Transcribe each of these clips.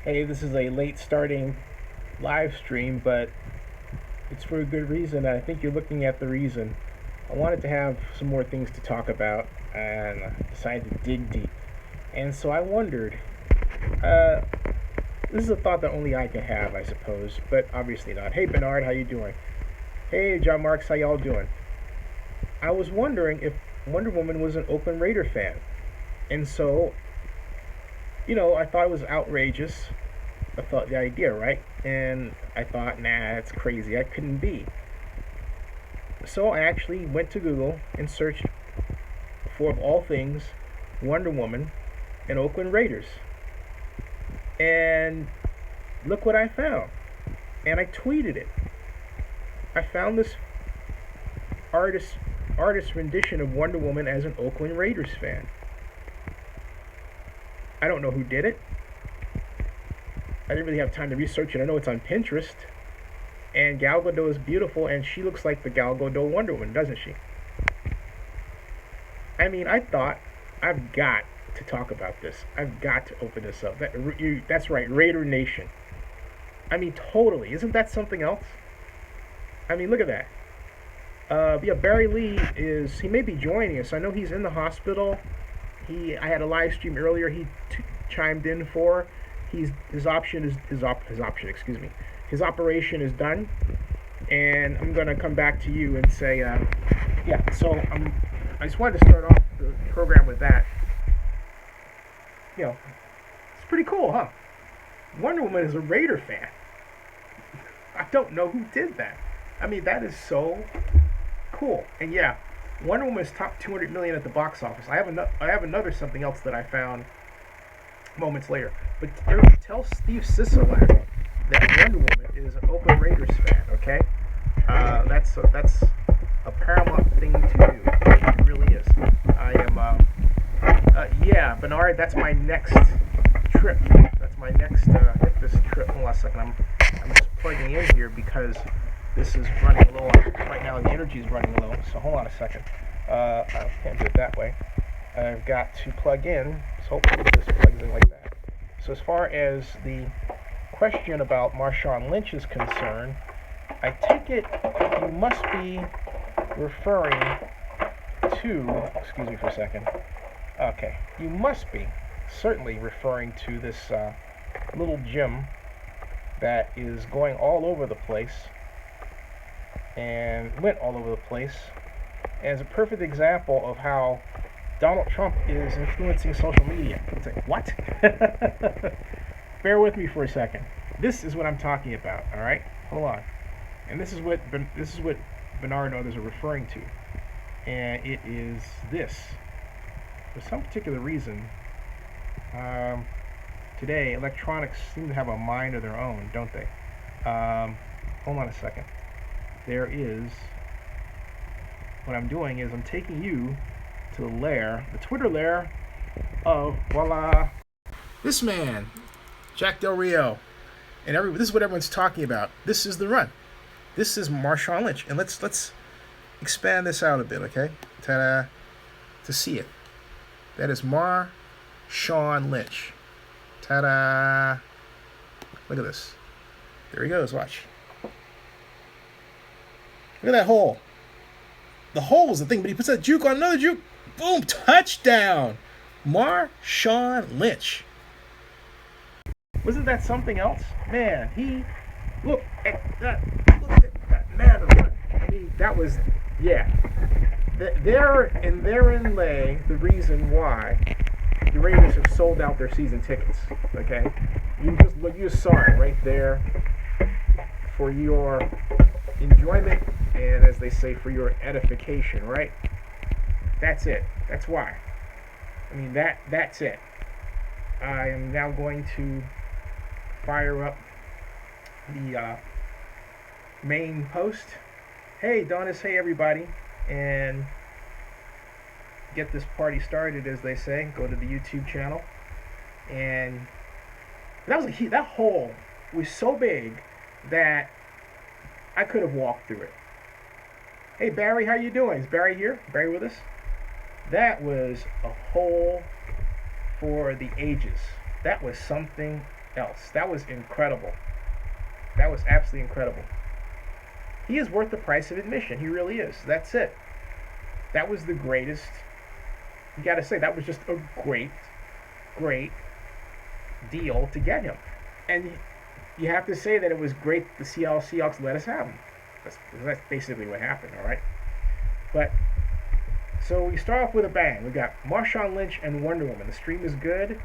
Hey, this is a late starting live stream, but it's for a good reason. I think you're looking at the reason. I wanted to have some more things to talk about and I decided to dig deep. And so I wondered, uh, this is a thought that only I can have, I suppose, but obviously not. Hey Bernard, how you doing? Hey John Marks, how y'all doing? I was wondering if Wonder Woman was an Oakland Raider fan. And so, I thought it was outrageous. I thought the idea, right? And I thought, nah, that's crazy. That couldn't be. So I actually went to Google and searched for, of all things, Wonder Woman and Oakland Raiders. And look what I found. And I tweeted it. I found this artist rendition of Wonder Woman as an Oakland Raiders fan. I don't know who did it. I didn't really have time to research it. I know it's on Pinterest. And Gal Gadot is beautiful, and she looks like the Gal Gadot Wonder Woman, doesn't she? I mean, I thought, I've got to talk about this. I've got to open this up. That's right, Raider Nation. I mean, totally. Isn't that something else? I mean, look at that. Yeah, Barry Lee he may be joining us. I know he's in the hospital. I had a live stream earlier. He chimed in for. His option, his operation is done, and I'm gonna come back to you and say, yeah. So I just wanted to start off the program with that. It's pretty cool, huh? Wonder Woman is a Raider fan. I don't know who did that. I mean, that is so cool. And yeah, Wonder Woman is top 200 million at the box office. I have another something else that I found moments later. But tell Steve Sisolak that Wonder Woman is an Oakland Raiders fan. Okay, that's a paramount thing to do. It really is. I am. Yeah, Bernard. That's my next trip. That's my next hit this trip. Hold on a second. I'm just plugging in here because this is running low right now. The energy is running low. So hold on a second. I can't do it that way. I've got to plug in. So hopefully this plugs in like that. So as far as the question about Marshawn Lynch is concerned, I take it you must be referring to. Excuse me for a second. Okay, you must be certainly referring to this little gym that is going all over the place and went all over the place as a perfect example of how Donald Trump is influencing social media. It's like, what? Bear with me for a second. This is what I'm talking about, all right? Hold on. And this is what Bernard and others are referring to. And it is this. For some particular reason, today electronics seem to have a mind of their own, don't they? Hold on a second. There is. What I'm doing is I'm taking you to the Twitter lair of voila, this man, Jack Del Rio, and this is what everyone's talking about. This is the run. This is Marshawn Lynch, and let's expand this out a bit, okay? Ta-da! To see it, that is Marshawn Lynch. Ta-da! Look at this. There he goes. Watch. Look at that hole. The hole is the thing, but he puts that juke on another juke. Boom! Touchdown! Marshawn Lynch. Wasn't that something else? Man, look at that man. I mean, that was, yeah. Therein lay the reason why the Raiders have sold out their season tickets. Okay, you saw it right there for your enjoyment and, as they say, for your edification. Right? That's it. That's why. I mean, that's it. I am now going to fire up the main post. Hey, Donis. Hey, everybody. And get this party started, as they say. Go to the YouTube channel. And that hole was so big that I could have walked through it. Hey, Barry, how you doing? Is Barry here? Barry with us? That was a hole for the ages. That was something else. That was incredible. That was absolutely incredible. He is worth the price of admission. He really is. That's it. That was the greatest. You got to say, that was just a great, great deal to get him. And you have to say that it was great the Seattle Seahawks let us have him. That's basically what happened, all right? But, so we start off with a bang. We got Marshawn Lynch and Wonder Woman. The stream is good.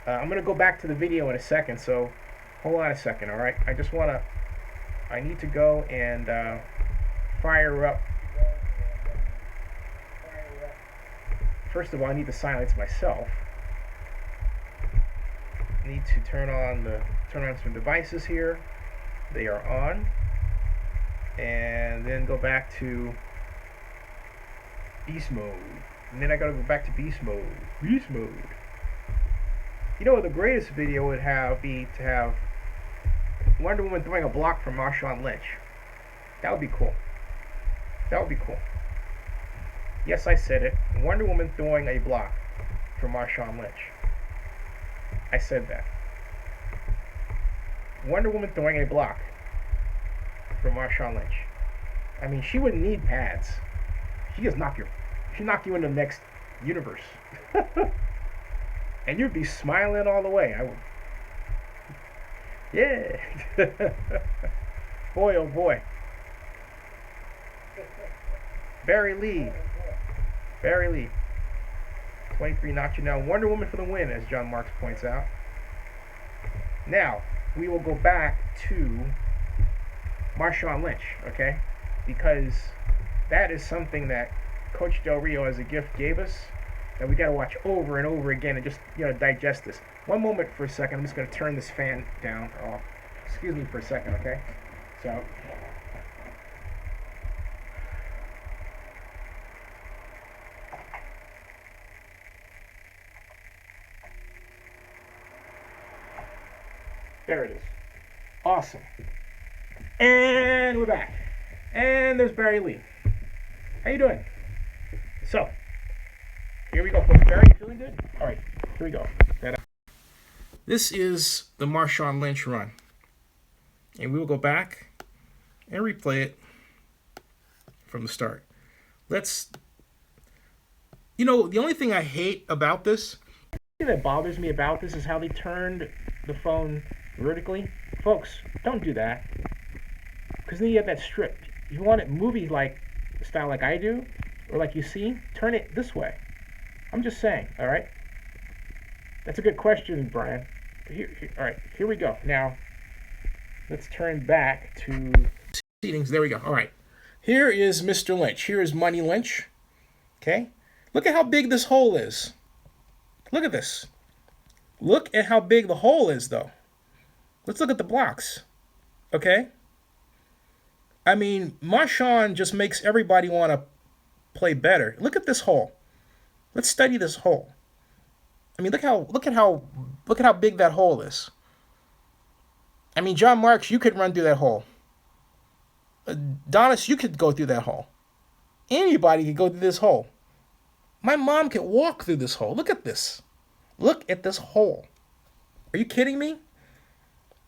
I'm going to go back to the video in a second, so hold on a second, all right? I need to go and fire up. First of all, I need to silence myself. I need to turn on some devices here. They are on. And then go back to beast mode. And then I gotta go back to beast mode. Beast mode. You know what the greatest video would be to have Wonder Woman throwing a block from Marshawn Lynch. That would be cool. That would be cool. Yes, I said it. Wonder Woman throwing a block from Marshawn Lynch. I said that. Wonder Woman throwing a block from Marshawn Lynch. I mean, she wouldn't need pads. She just knock you into the next universe. And you'd be smiling all the way. I would. Yeah. Boy, oh boy. Barry Lee. 23 knocked you down. Wonder Woman for the win, as John Marks points out. Now, we will go back to Marshawn Lynch, okay? Because that is something that Coach Del Rio as a gift gave us that we got to watch over and over again and just, digest this. One moment for a second. I'm just going to turn this fan down. Oh, excuse me for a second, okay? So, there it is. Awesome. And we're back. And there's Barry Lee. How you doing? So, here we go, folks. Barry, you feeling good? All right, here we go. This is the Marshawn Lynch run. And we will go back and replay it from the start. The only thing I hate about this, the thing that bothers me about this is how they turned the phone vertically. Folks, don't do that. Because then you have that strip. If you want it movie-like style like I do, or like you see, turn it this way. I'm just saying, all right? That's a good question, Brian. All right, here we go. Now, let's turn back to settings. There we go. All right. Here is Mr. Lynch. Here is Money Lynch. Okay? Look at how big this hole is. Look at this. Look at how big the hole is, though. Let's look at the blocks. Okay? I mean, Marshawn just makes everybody want to play better. Look at this hole. Let's study this hole. I mean, look at how big that hole is. I mean, John Marks, you could run through that hole. Donis, you could go through that hole. Anybody could go through this hole. My mom could walk through this hole. Look at this. Look at this hole. Are you kidding me?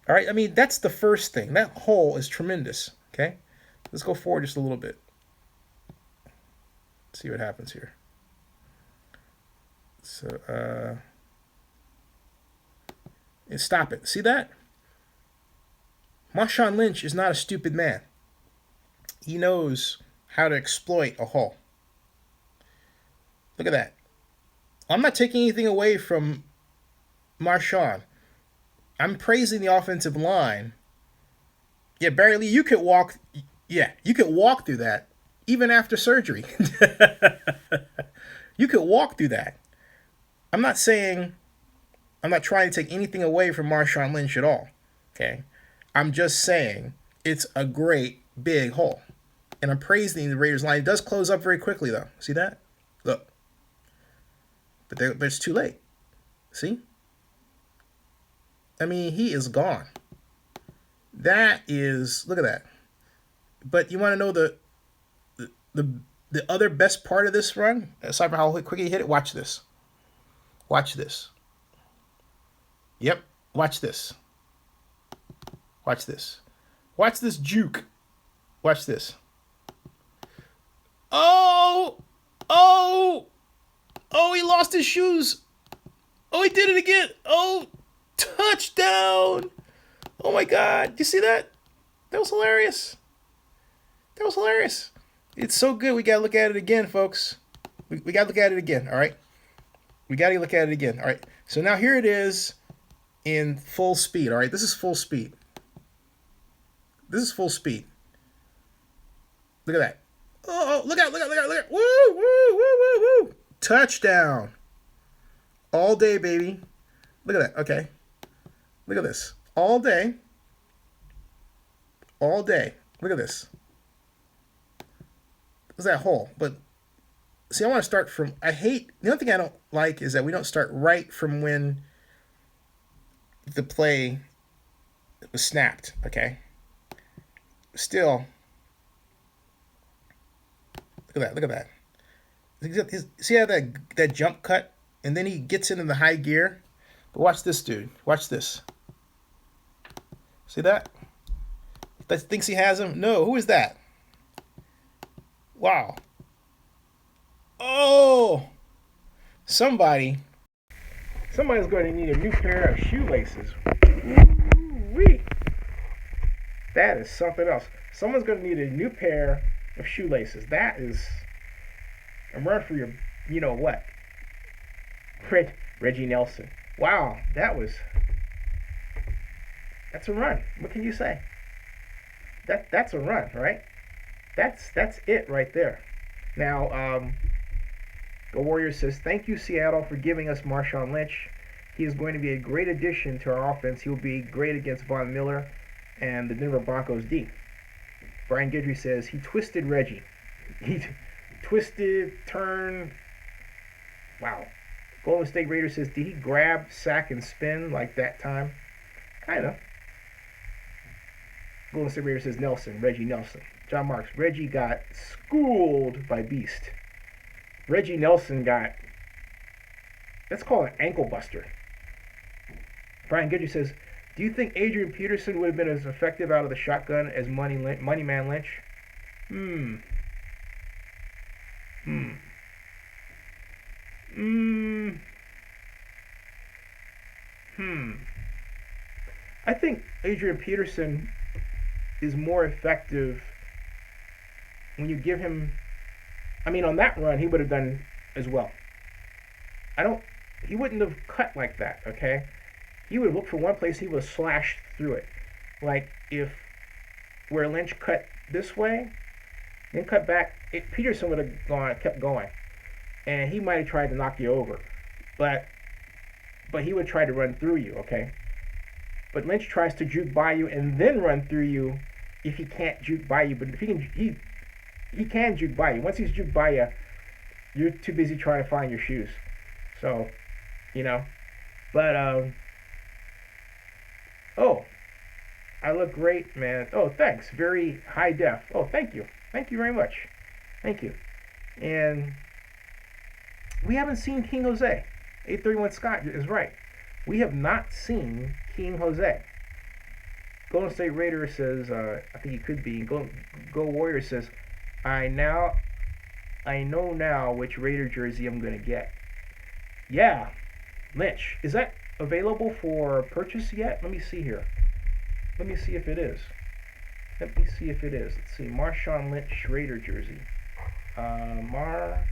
All right, I mean, that's the first thing. That hole is tremendous, okay? Let's go forward just a little bit. See what happens here. So, and stop it. See that? Marshawn Lynch is not a stupid man. He knows how to exploit a hole. Look at that. I'm not taking anything away from Marshawn. I'm praising the offensive line. Yeah, Barry Lee, you could walk. Yeah, you could walk through that even after surgery. You could walk through that. I'm not trying to take anything away from Marshawn Lynch at all. Okay? I'm just saying it's a great big hole. And I'm praising the Raiders line. It does close up very quickly, though. See that? Look. But it's too late. See? I mean, he is gone. Look at that. But you want to know the other best part of this run, aside from how quickly he hit it? Watch this. Watch this. Yep. Watch this. Watch this. Watch this juke. Watch this. Oh! Oh! Oh, he lost his shoes. Oh, he did it again. Oh, touchdown. Oh my God. You see that? That was hilarious. That was hilarious. It's so good. We got to look at it again, folks. We got to look at it again, all right? We got to look at it again, all right? So now here it is in full speed, all right? This is full speed. This is full speed. Look at that. Oh, look out, look out, look out, look out. Woo, woo, woo, woo, woo. Touchdown. All day, baby. Look at that. Okay. Look at this. All day. All day. Look at this. There's that hole. But see, I want to start from. The only thing I don't like is that we don't start right from when the play was snapped. Okay. Still. Look at that. Look at that. See how that jump cut? And then he gets into the high gear. But watch this, dude. Watch this. See that? He thinks he has him? No. Who is that? Wow. Oh! Somebody's going to need a new pair of shoelaces. Ooh-wee. That is something else. Someone's going to need a new pair of shoelaces. That is a run for your, you know what? Reggie Nelson. Wow, that's a run. What can you say? That's a run, right? That's it right there. Now, Go Warriors says, thank you, Seattle, for giving us Marshawn Lynch. He is going to be a great addition to our offense. He will be great against Von Miller and the Denver Broncos D. Brian Guidry says, he twisted Reggie. He twisted, turned. Wow. Golden State Raider says, did he grab, sack, and spin like that time? Kind of. Golden State Raider says, Reggie Nelson. John Marks, Reggie got schooled by Beast. Reggie Nelson got, that's called an ankle buster. Brian Guidry says, do you think Adrian Peterson would have been as effective out of the shotgun as Money Man Lynch? I think Adrian Peterson is more effective when you give him. I mean, on that run, he would have done as well. He wouldn't have cut like that, okay? He would have looked for one place, he would have slashed through it. Like if where Lynch cut this way, then cut back, Peterson would have kept going. And he might have tried to knock you over. But he would try to run through you, okay? But Lynch tries to juke by you and then run through you if he can't juke by you. But if he can juke by you. Once he's juked by you, you're too busy trying to find your shoes. So, you know. But, oh, I look great, man. Oh, thanks. Very high def. Oh, thank you. Thank you very much. Thank you. And we haven't seen King Jose. 831 Scott is right. We have not seen King Jose. Golden State Raider says, I think he could be. Go Warriors says, I know now which Raider jersey I'm going to get. Yeah, Lynch. Is that available for purchase yet? Let me see here. Let me see if it is. Let's see. Marshawn Lynch Raider jersey. Marshawn.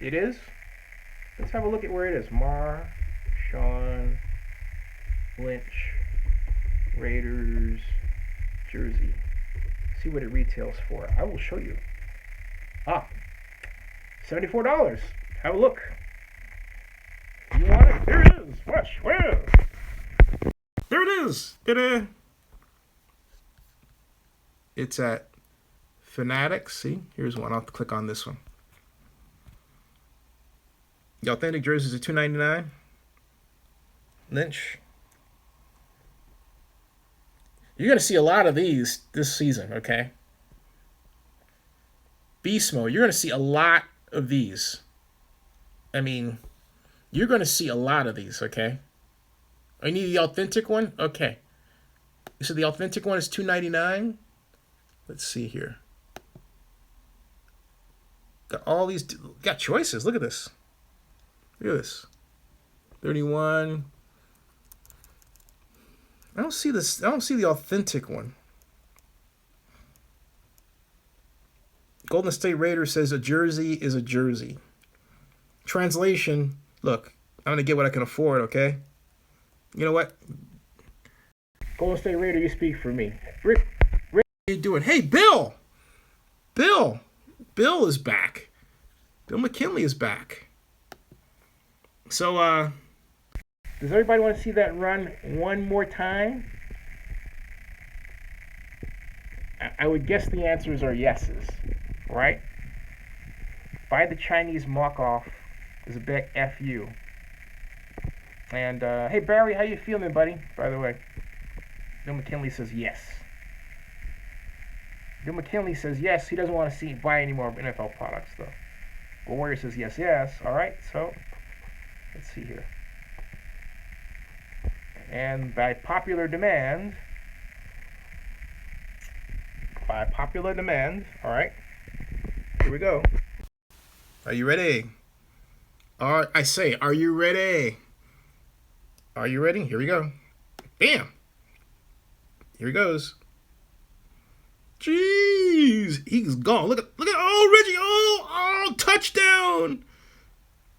It is? Let's have a look at where it is. Marshawn Lynch Raiders jersey. See what it retails for. I will show you. $74. Have a look. You want it? There it is. Watch. Where? There it is. It's at Fanatics. See, here's one. I'll click on this one. The authentic jerseys are $2.99. Lynch. You're going to see a lot of these this season, okay? Beast Mode. You're going to see a lot of these. I mean, You're going to see a lot of these, okay? I need the authentic one? Okay. So the authentic one is $2.99. Let's see here. Got all these, got choices. Look at this. Look at this. 31. I don't see this. I don't see the authentic one. Golden State Raiders says a jersey is a jersey. Translation, look, I'm going to get what I can afford, okay? You know what? Golden State Raider, you speak for me. Rick, what are you doing? Hey, Bill! Bill is back. Bill McKinley is back. So, does everybody want to see that run one more time? I would guess the answers are yeses, right? Buy the Chinese mock-off is a big F-U. And, hey, Barry, how you feeling, buddy? By the way, Bill McKinley says yes. Bill McKinley says yes. He doesn't want to buy any more NFL products, though. Well, Warrior says yes, yes. All right, so let's see here. And by popular demand, all right, here we go. Are you ready? I say, are you ready? Are you ready? Here we go. Bam! Here he goes. Jeez, he's gone. Look at Reggie. Oh, touchdown.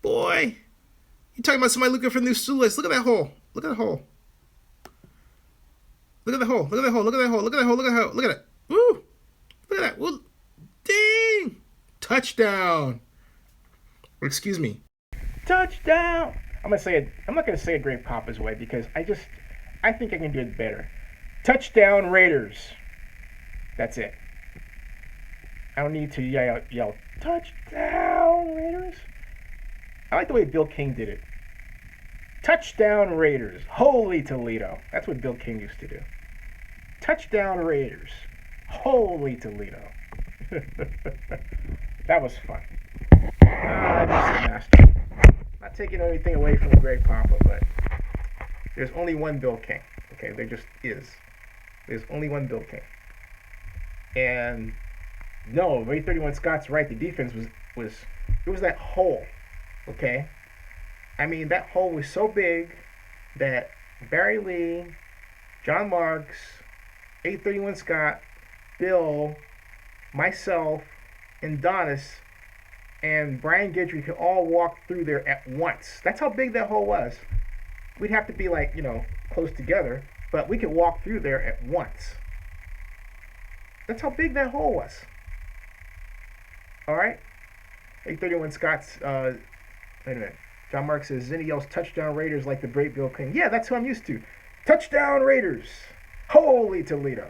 Boy. You talking about somebody looking for new shoelace. Look at that hole. Look at that hole. Look at the hole. Look at that hole. Look at that hole. Look at that hole. Look at that hole. Look at it. Woo. Look at that. Woo. Dang. Touchdown. Excuse me. Touchdown. I'm not gonna say it Great Papa's way because I think I can do it better. Touchdown Raiders. That's it. I don't need to yell touchdown Raiders. I like the way Bill King did it. Touchdown Raiders. Holy Toledo. That's what Bill King used to do. Touchdown Raiders. Holy Toledo. That was fun. I'm just a master. Not taking anything away from the Great Papa, but there's only one Bill King. Okay, there just is. There's only one Bill King. And no, Ray 31 Scott's right. The defense was that hole. Okay? I mean, that hole was so big that Barry Lee, John Marks, 831 Scott, Bill, myself, and Donis, and Brian Guidry could all walk through there at once. That's how big that hole was. We'd have to be close together, but we could walk through there at once. That's how big that hole was. All right? 831 Scott's, wait a minute. John Mark says, Zinni yells touchdown Raiders like the great Bill King. Yeah, that's who I'm used to. Touchdown Raiders. Holy Toledo.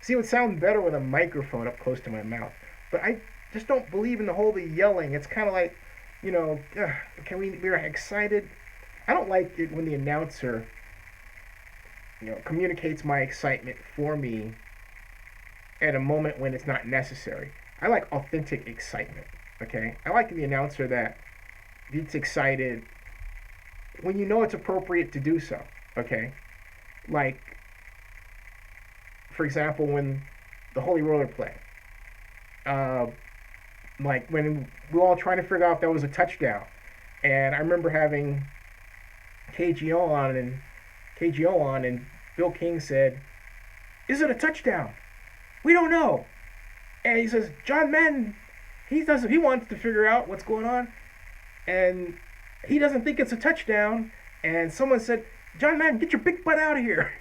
See, it would sound better with a microphone up close to my mouth. But I just don't believe in the whole yelling. It's kind of like, we're excited. I don't like it when the announcer, communicates my excitement for me at a moment when it's not necessary. I like authentic excitement, okay? I like the announcer that gets excited when you know it's appropriate to do so, okay? Like, for example, when the Holy Roller played. Like when we were all trying to figure out if that was a touchdown. And I remember having KGO on and Bill King said, "Is it a touchdown? We don't know." And he says, "John Madden, he wants to figure out what's going on, and he doesn't think it's a touchdown." And someone said, "John Madden, get your big butt out of here."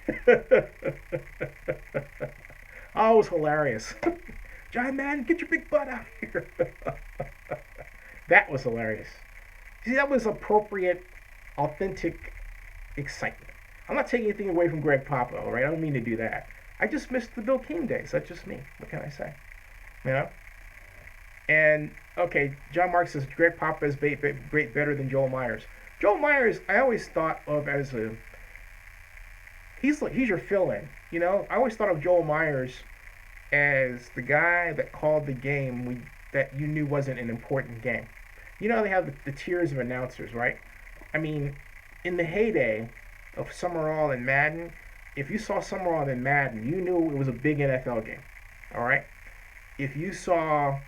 Oh, it was hilarious. "John Madden, get your big butt out of here." That was hilarious. See, that was appropriate, authentic excitement. I'm not taking anything away from Greg Papa, all right? I don't mean to do that. I just missed the Bill King days. That's just me. What can I say? And, okay, John Mark says Greg Papa is better than Joel Myers. Joel Myers, I always thought of as he's your fill-in. I always thought of Joel Myers as the guy that called the game that you knew wasn't an important game. You know they have the tiers of announcers, right? I mean, in the heyday of Summerall and Madden, if you saw Summerall and Madden, you knew it was a big NFL game. All right. If you saw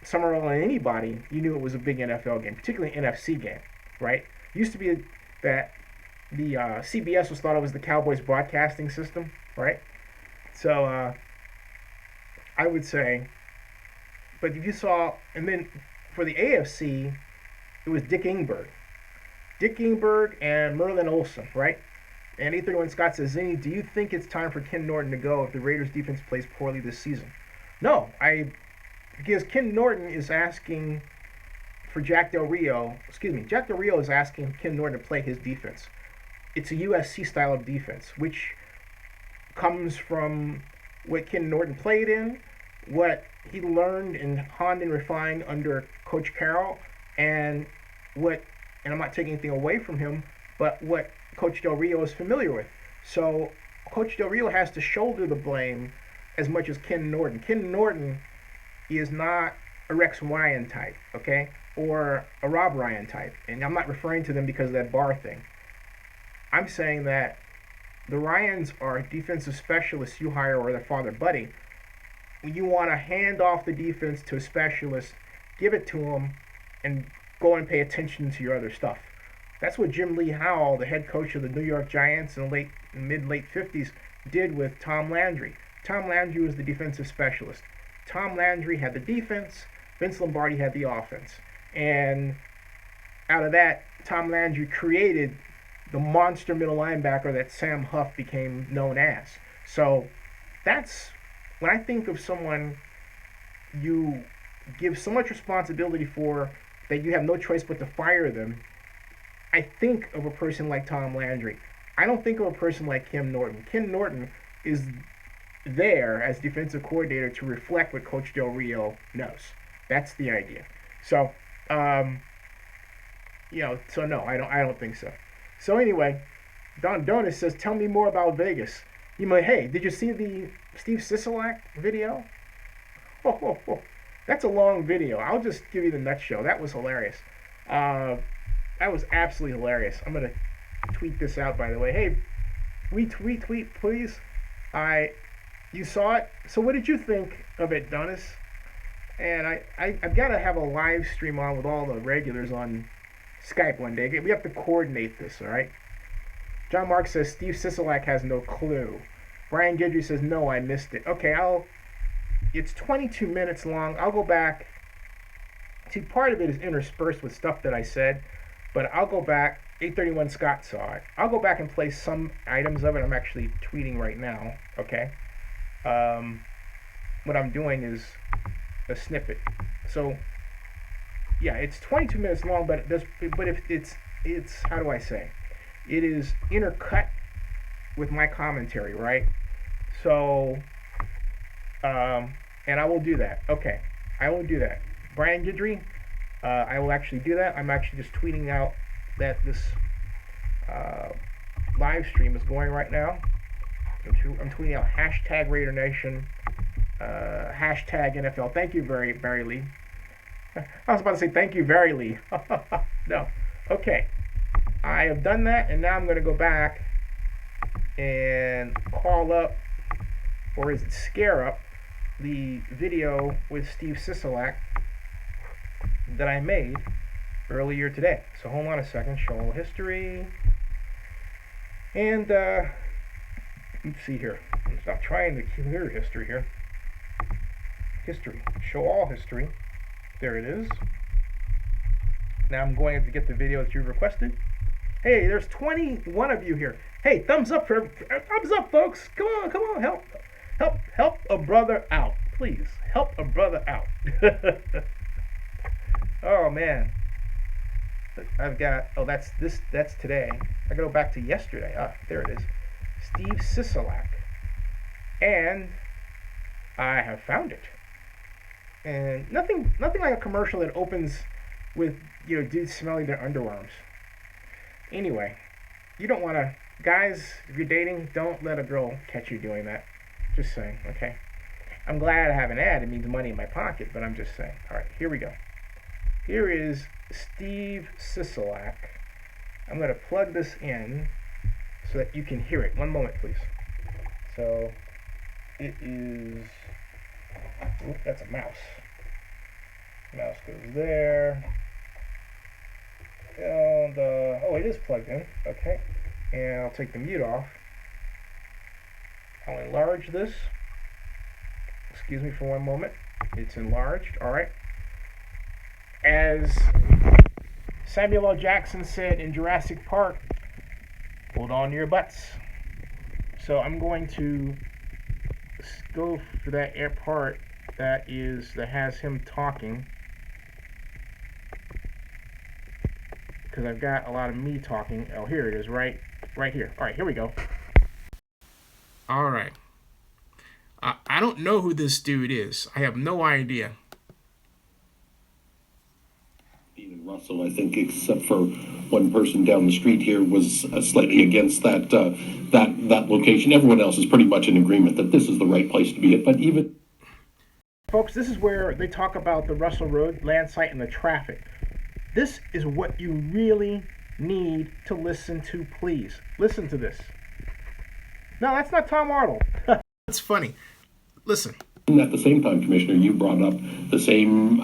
Summerall and anybody, you knew it was a big NFL game, particularly an NFC game, right? It used to be that the CBS was thought it was the Cowboys broadcasting system, right? So I would say, but if you saw, and then for the AFC, it was Dick Ingberg and Merlin Olsen, right? And 831 Scott says, Zinni, do you think it's time for Ken Norton to go if the Raiders defense plays poorly this season? No, because Ken Norton is asking for Jack Del Rio. Jack Del Rio is asking Ken Norton to play his defense. It's a USC style of defense, which comes from what Ken Norton played in, what he learned and honed and refined under Coach Carroll, and I'm not taking anything away from him, but what Coach Del Rio is familiar with. So Coach Del Rio has to shoulder the blame as much as Ken Norton. Ken Norton is not a Rex Ryan type, okay, or a Rob Ryan type, and I'm not referring to them because of that bar thing. I'm saying that the Ryans are defensive specialists you hire or their father buddy. When you want to hand off the defense to a specialist, give it to him, and go and pay attention to your other stuff. That's what Jim Lee Howell, the head coach of the New York Giants in the mid-late 50s, did with Tom Landry. Tom Landry was the defensive specialist. Tom Landry had the defense, Vince Lombardi had the offense. And out of that, Tom Landry created the monster middle linebacker that Sam Huff became known as. So that's, when I think of someone you give so much responsibility for that you have no choice but to fire them, I think of a person like Tom Landry. I don't think of a person like Ken Norton. Ken Norton is there as defensive coordinator to reflect what Coach Del Rio knows. That's the idea. So, so no, I don't think so. So anyway, Don Donis says, tell me more about Vegas. You might, hey, did you see the Steve Sisolak video? That's a long video. I'll just give you the nutshell. That was hilarious. That was absolutely hilarious. I'm going to tweet this out, by the way. Hey, retweet, please. You saw it? So what did you think of it, Donis? And I've got to have a live stream on with all the regulars on Skype one day. We have to coordinate this, all right? John Mark says, Steve Sisolak has no clue. Brian Guidry says, no, I missed it. Okay, it's 22 minutes long. I'll go back. See, part of it is interspersed with stuff that I said, but I'll go back. 831 Scott saw it. I'll go back and play some items of it. I'm actually tweeting right now, okay? What I'm doing is a snippet. So, yeah, it's 22 minutes long, but if it's how do I say? It is intercut with my commentary, right? So, and I will do that. Okay, I will do that. Brian Guidry, I will actually do that. I'm actually just tweeting out that this live stream is going right now. I'm tweeting out hashtag Raider Nation, hashtag NFL. Thank you, Barry Lee. I was about to say thank you, Barry Lee. No. Okay. I have done that, and now I'm going to go back and call up, or is it scare up, the video with Steve Sisolak that I made earlier today. So hold on a second. Show all history. And let's see here. Stop trying to clear history here. History. Show all history. There it is. Now I'm going to get the video that you requested. Hey, there's 21 of you here. Hey, thumbs up, folks. Come on, help a brother out, please. Help a brother out. Oh man, I've got. Oh, that's today. I gotta go back to yesterday. There it is. Steve Sisolak, and I have found it. And nothing like a commercial that opens with dudes smelling their underarms. Anyway, you don't want to, guys, if you're dating, don't let a girl catch you doing that. Just saying, okay? I'm glad I have an ad. It means money in my pocket, but I'm just saying. All right, here we go. here is Steve Sisolak. I'm going to plug this in so that you can hear it. One moment, please. So it is, oh, that's a mouse. Mouse goes there. And, oh, it is plugged in. Okay. And I'll take the mute off. I'll enlarge this. Excuse me for one moment. It's enlarged. All right. As Samuel L. Jackson said in Jurassic Park, hold on to your butts. So I'm going to go for that part that has him talking, because I've got a lot of me talking. Oh, here it is, right here. All right, here we go. All right. I don't know who this dude is. I have no idea. Russell, I think, except for one person down the street here, was slightly against that location. Everyone else is pretty much in agreement that this is the right place to be at. But even folks, this is where they talk about the Russell Road land site and the traffic. This is what you really need to listen to. Please listen to this. No, that's not Tom Arnold. That's funny. Listen. At the same time, Commissioner, you brought up the same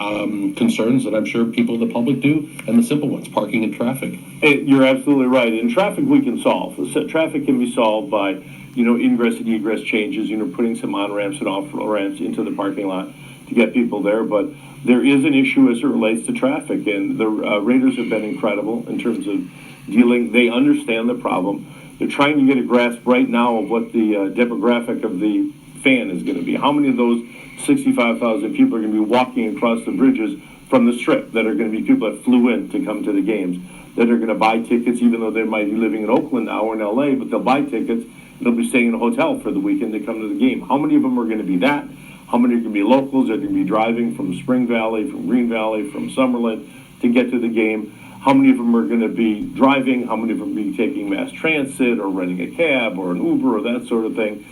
concerns that I'm sure people in the public do, and the simple ones, parking and traffic. You're absolutely right. And traffic we can solve. Traffic can be solved by, ingress and egress changes, putting some on-ramps and off-ramps into the parking lot to get people there. But there is an issue as it relates to traffic, and the Raiders have been incredible in terms of dealing. They understand the problem. They're trying to get a grasp right now of what the demographic of the fan is going to be. How many of those 65,000 people are going to be walking across the bridges from the Strip, that are going to be people that flew in to come to the games, that are going to buy tickets even though they might be living in Oakland now or in LA, but they'll buy tickets and they'll be staying in a hotel for the weekend to come to the game. How many of them are going to be that? How many are going to be locals that are going to be driving from Spring Valley, from Green Valley, from Summerlin to get to the game? How many of them are going to be driving? How many of them are going to be taking mass transit or renting a cab or an Uber or that sort of thing?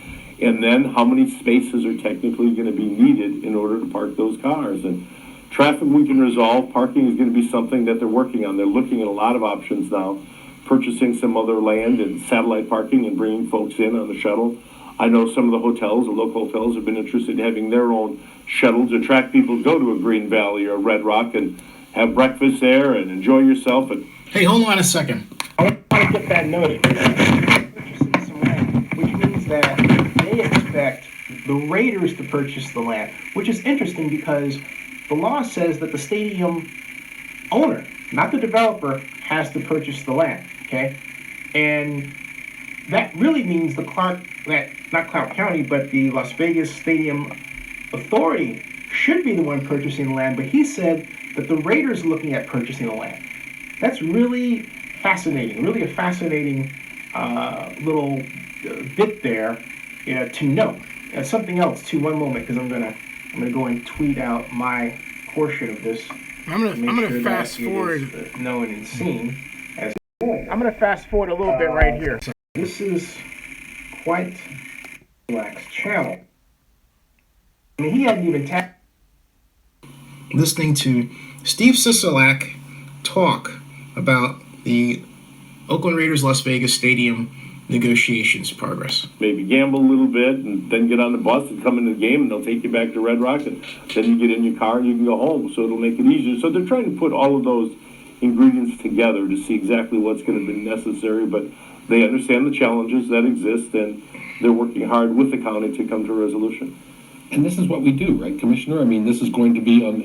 And then how many spaces are technically going to be needed in order to park those cars? And traffic we can resolve. Parking is going to be something that they're working on. They're looking at a lot of options now, purchasing some other land and satellite parking and bringing folks in on the shuttle. I know some of the hotels, the local hotels, have been interested in having their own shuttle to attract people to go to a Green Valley or Red Rock and have breakfast there and enjoy yourself. And hey, hold on a second. I want to get that noted. Purchasing some land, which means that they expect the Raiders to purchase the land, which is interesting because the law says that the stadium owner, not the developer, has to purchase the land, okay? And that really means not Clark County, but the Las Vegas Stadium Authority should be the one purchasing the land, but he said that the Raiders are looking at purchasing the land. That's really fascinating, really a fascinating little bit there to note. Something else too. One moment, because I'm gonna go and tweet out my portion of this. I'm gonna fast forward. Known and seen as. I'm gonna fast forward a little bit right here. So this is quite Sisolak's channel. I mean, he hadn't even listening to Steve Sisolak talk about the Oakland Raiders Las Vegas Stadium negotiations progress. maybe gamble a little bit and then get on the bus and come into the game, and they'll take you back to Red Rock, and then you get in your car and you can go home. So it'll make it easier. So they're trying to put all of those ingredients together to see exactly what's going to be necessary, but they understand the challenges that exist, and they're working hard with the county to come to a resolution. And this is what we do, right, Commissioner? I mean, this is going to be on,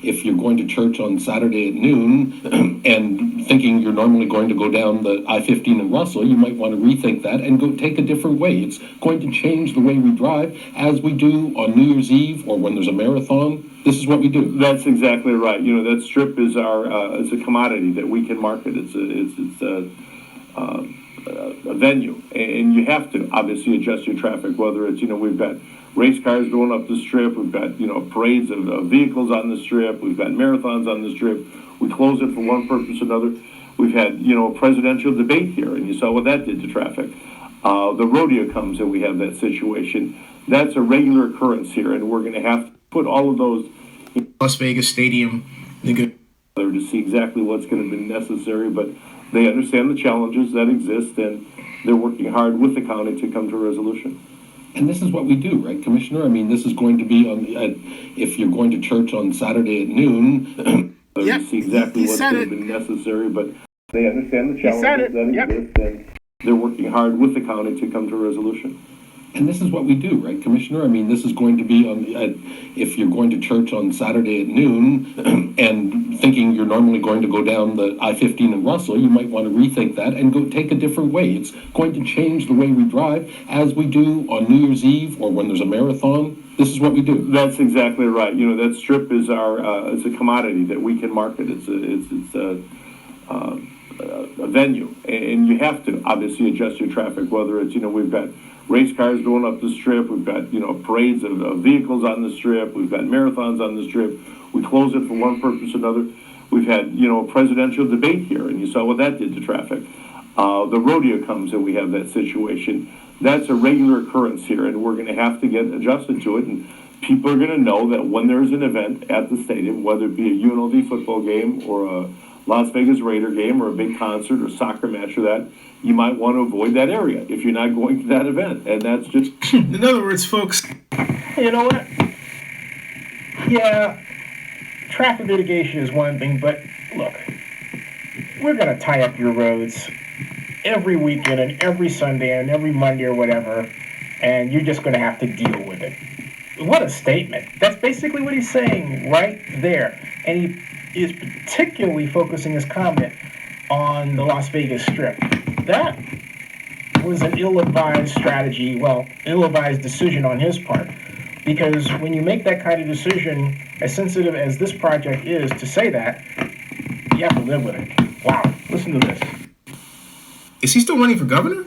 if you're going to church on Saturday at noon and thinking you're normally going to go down the I-15 in Russell, you might want to rethink that and go take a different way. It's going to change the way we drive, as we do on New Year's Eve or when there's a marathon. This is what we do. That's exactly right. You know, that strip is it's a commodity that we can market. It's a venue, and you have to obviously adjust your traffic, whether it's, we've got race cars going up the strip, we've got, parades of vehicles on the strip, we've got marathons on the strip, we close it for one purpose or another. We've had, a presidential debate here, and you saw what that did to traffic. The rodeo comes and we have that situation. That's a regular occurrence here, and we're going to have to put all of those. Las Vegas Stadium to see exactly what's going to be necessary, but they understand the challenges that exist, and they're working hard with the county to come to a resolution. And this is what we do, right, Commissioner? I mean, this is going to be on, if you're going to church on Saturday at noon. Yep, to see exactly he what's said going to it. be necessary, but they understand the He said challenges it. that Yep. exist, and they're working hard with the county to come to a resolution. And this is what we do, right, Commissioner? I mean, this is going to be on, if you're going to church on Saturday at noon and thinking you're normally going to go down the I-15 in Russell, you might want to rethink that and go take a different way. It's going to change the way we drive, as we do on New Year's Eve or when there's a marathon. This is what we do. That's exactly right. You know, that strip is it's a commodity that we can market. It's a venue, and you have to obviously adjust your traffic, whether it's, we've got race cars going up the strip, we've got, parades of vehicles on the strip, we've got marathons on the strip, we close it for one purpose or another. We've had, a presidential debate here, and you saw what that did to traffic. The rodeo comes and we have that situation. That's a regular occurrence here, and we're going to have to get adjusted to it, and people are going to know that when there's an event at the stadium, whether it be a UNLV football game or a Las Vegas Raider game or a big concert or soccer match or that, you might want to avoid that area if you're not going to that event. And that's just... In other words, folks, you know what? Yeah, traffic mitigation is one thing, but look, we're going to tie up your roads every weekend and every Sunday and every Monday or whatever, and you're just going to have to deal with it. What a statement. That's basically what he's saying right there. And he is particularly focusing his comment on the Las Vegas Strip. That was an ill-advised strategy, ill-advised decision on his part. Because when you make that kind of decision, as sensitive as this project is, to say that, you have to live with it. Wow, listen to this. Is he still running for governor?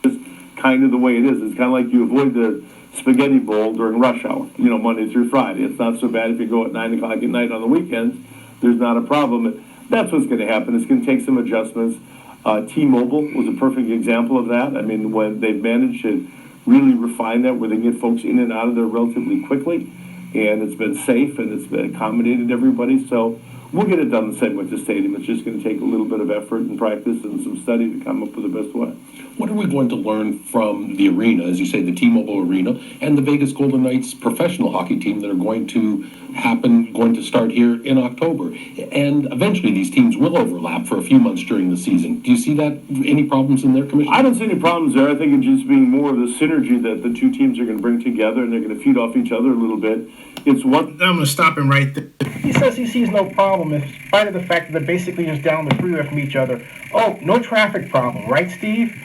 It's kind of the way it is. It's kind of like you avoid the spaghetti bowl during rush hour, Monday through Friday. It's not so bad if you go at 9 o'clock at night on the weekends. There's not a problem. That's what's going to happen. It's going to take some adjustments. T-Mobile was a perfect example of that. I mean, when they've managed to really refine that, where they get folks in and out of there relatively quickly, and it's been safe and it's been accommodated everybody. So we'll get it done the same with the stadium. It's just going to take a little bit of effort and practice and some study to come up with the best way. What are we going to learn from the arena, as you say, the T-Mobile Arena, and the Vegas Golden Knights professional hockey team that are going to start here in October? And eventually these teams will overlap for a few months during the season. Do you see that, any problems in there, Commissioner? I don't see any problems there. I think it's just being more of the synergy that the two teams are going to bring together, and they're going to feed off each other a little bit. It's what... I'm going to stop him right there. He says he sees no problem in spite of the fact that they're basically just down the freeway from each other. Oh, no traffic problem, right, Steve?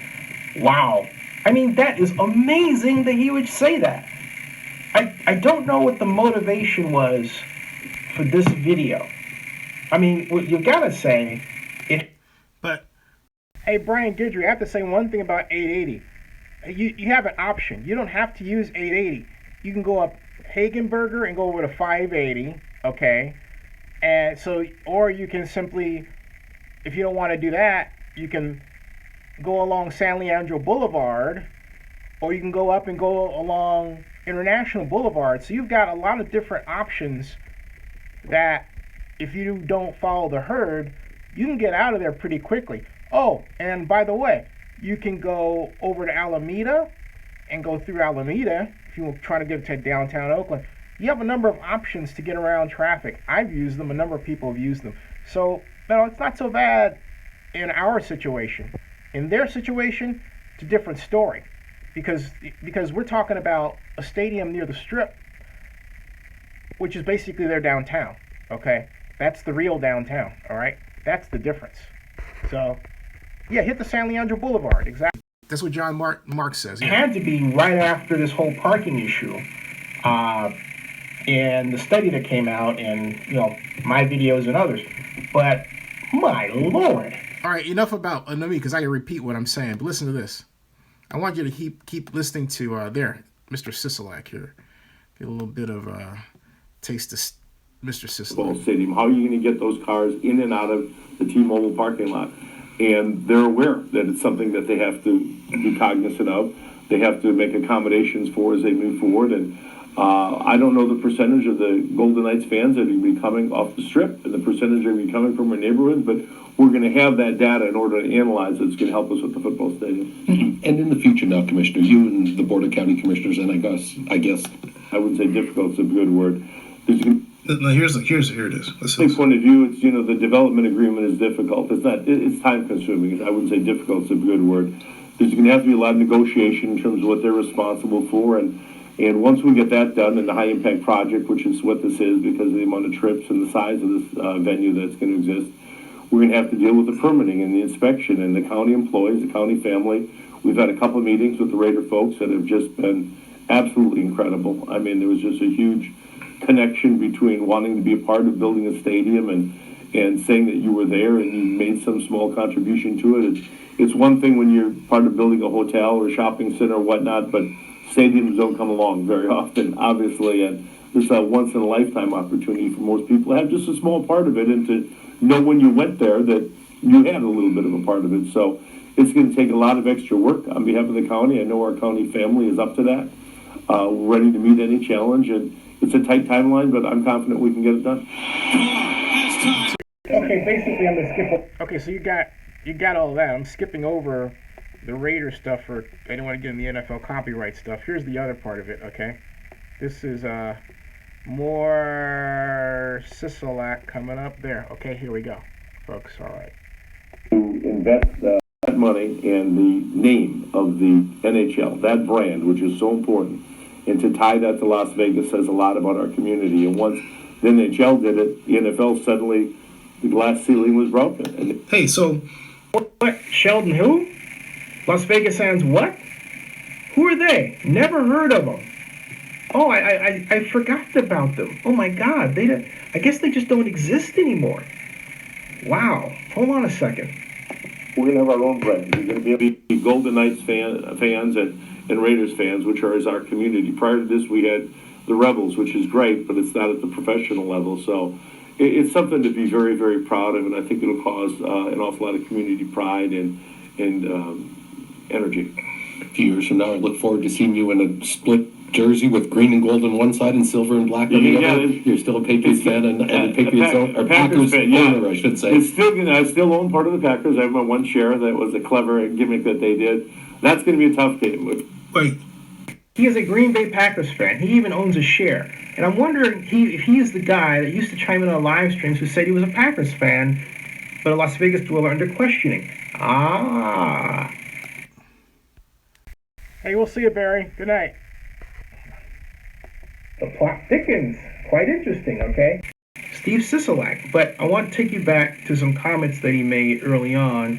Wow. I mean, that is amazing that he would say that. I don't know what the motivation was for this video. I mean, what you gotta say it. But hey, Brian Guidry, I have to say one thing about 880. You have an option. You don't have to use 880. You can go up Hagenberger and go over to 580. Okay, and so, or you can simply, if you don't want to do that, you can go along San Leandro Boulevard, or you can go up and go along International Boulevard. So you've got a lot of different options that, if you don't follow the herd, you can get out of there pretty quickly. Oh, and by the way, you can go over to Alameda and go through Alameda if you're trying to get to downtown Oakland. You have a number of options to get around traffic. I've used them. A number of people have used them. So, it's not so bad in our situation. In their situation, it's a different story, because we're talking about a stadium near the Strip, which is basically their downtown. Okay, that's the real downtown. All right, that's the difference. So, yeah, hit the San Leandro Boulevard. Exactly. That's what John Mark says. Yeah. It had to be right after this whole parking issue, and the study that came out, and my videos and others. But my Lord. All right, enough about me, because I can repeat what I'm saying. But listen to this. I want you to keep listening to Mr. Sisolak here. Get a little bit of taste of Mr. Sisolak. Stadium. How are you going to get those cars in and out of the T-Mobile parking lot? And they're aware that it's something that they have to be cognizant of. They have to make accommodations for as they move forward. And I don't know the percentage of the Golden Knights fans that are going to be coming off the strip and the percentage that are going to be coming from our neighborhood, but we're going to have that data in order to analyze it. It's going to help us with the football stadium. And in the future now, Commissioner, you and the Board of County Commissioners, and I guess I wouldn't say difficult is a good word. There's going No, here it is. my point of view, it's, the development agreement is difficult. It's not, it's time consuming. I wouldn't say difficult is a good word. There's going to have to be a lot of negotiation in terms of what they're responsible for. And once we get that done in the high impact project, which is what this is because of the amount of trips and the size of this venue that's going to exist, we're going to have to deal with the permitting and the inspection and the county employees, the county family. We've had a couple of meetings with the Raider folks that have just been absolutely incredible. I mean, there was just a huge connection between wanting to be a part of building a stadium and saying that you were there and you made some small contribution to it. It's one thing when you're part of building a hotel or a shopping center or whatnot, but stadiums don't come along very often, obviously, and it's a once-in-a-lifetime opportunity for most people to have just a small part of it and to know when you went there that you had a little bit of a part of it. So it's going to take a lot of extra work on behalf of the county. I know our county family is up to that. We're ready to meet any challenge, and it's a tight timeline, but I'm confident we can get it done. Okay, basically I'm gonna skip. Okay, so you got all that. I'm skipping over the Raider stuff for I don't want to get in the NFL copyright stuff. Here's the other part of it. Okay, this is more Sisolak coming up there. Okay, here we go, folks. All right. To invest that money and the name of the NHL, that brand, which is so important, and to tie that to Las Vegas says a lot about our community. And once the NHL did it, the NFL suddenly, the glass ceiling was broken. And Hey, so What? Sheldon who? Las Vegas Sands what? Who are they? Never heard of them. Oh, I forgot about them. Oh my God, I guess they just don't exist anymore. Wow. Hold on a second. we're going to have our own brand. We're going to be Golden Knights fans and Raiders fans, which is our community. Prior to this, we had the Rebels, which is great, but it's not at the professional level. So it's something to be very, very proud of, and I think it'll cause an awful lot of community pride and energy. a few years from now, I look forward to seeing you in a split jersey with green and gold on one side and silver and black on the other. You're still a Patriots fan and a Patriots or Packers fan, owner, I should say. It's still, I still own part of the Packers. I have my one share. That was a clever gimmick that they did. That's going to be a tough game. wait, He is a Green Bay Packers fan. He even owns a share. And I'm wondering if he is the guy that used to chime in on live streams who said he was a Packers fan, but a Las Vegas dweller under questioning. Ah. Hey, we'll see you, Barry. Good night. The plot thickens. Quite interesting, okay? Steve Sisolak. But I want to take you back to some comments that he made early on.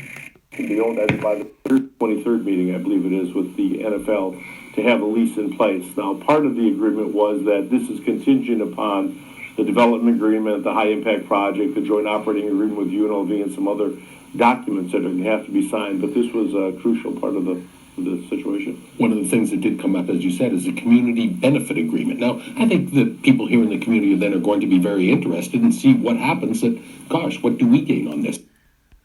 Be owned as by the 23rd meeting, I believe it is, with the NFL to have a lease in place. Now, part of the agreement was that this is contingent upon the development agreement, the high impact project, the joint operating agreement with UNLV, and some other documents that are going to have to be signed. But this was a crucial part of the situation. One of the things that did come up, as you said, is a community benefit agreement. Now, I think that people here in the community then are going to be very interested and see what happens. That, gosh, what do we gain on this?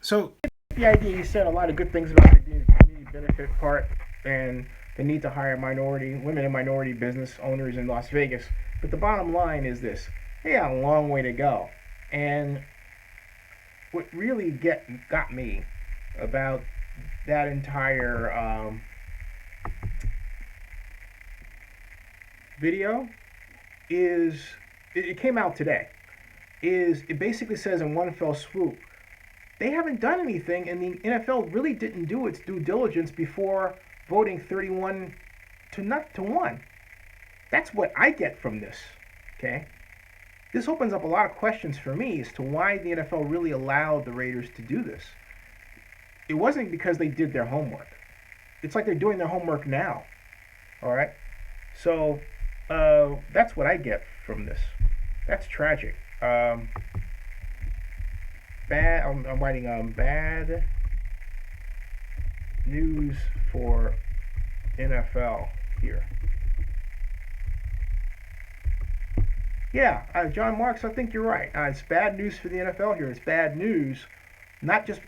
So the idea, he said a lot of good things about the community benefit part and the need to hire women and minority business owners in Las Vegas. But the bottom line is this: they got a long way to go. And what really got me about that entire video is it came out today. It basically says in one fell swoop, they haven't done anything, and the NFL really didn't do its due diligence before voting 31 to 1. That's what I get from this. Okay, this opens up a lot of questions for me as to why the NFL really allowed the Raiders to do this. It wasn't because they did their homework. It's like they're doing their homework now. All right, so that's what I get from this. That's tragic. I'm writing bad news for NFL here. Yeah, John Marks, I think you're right. It's bad news for the NFL here. It's bad news, not just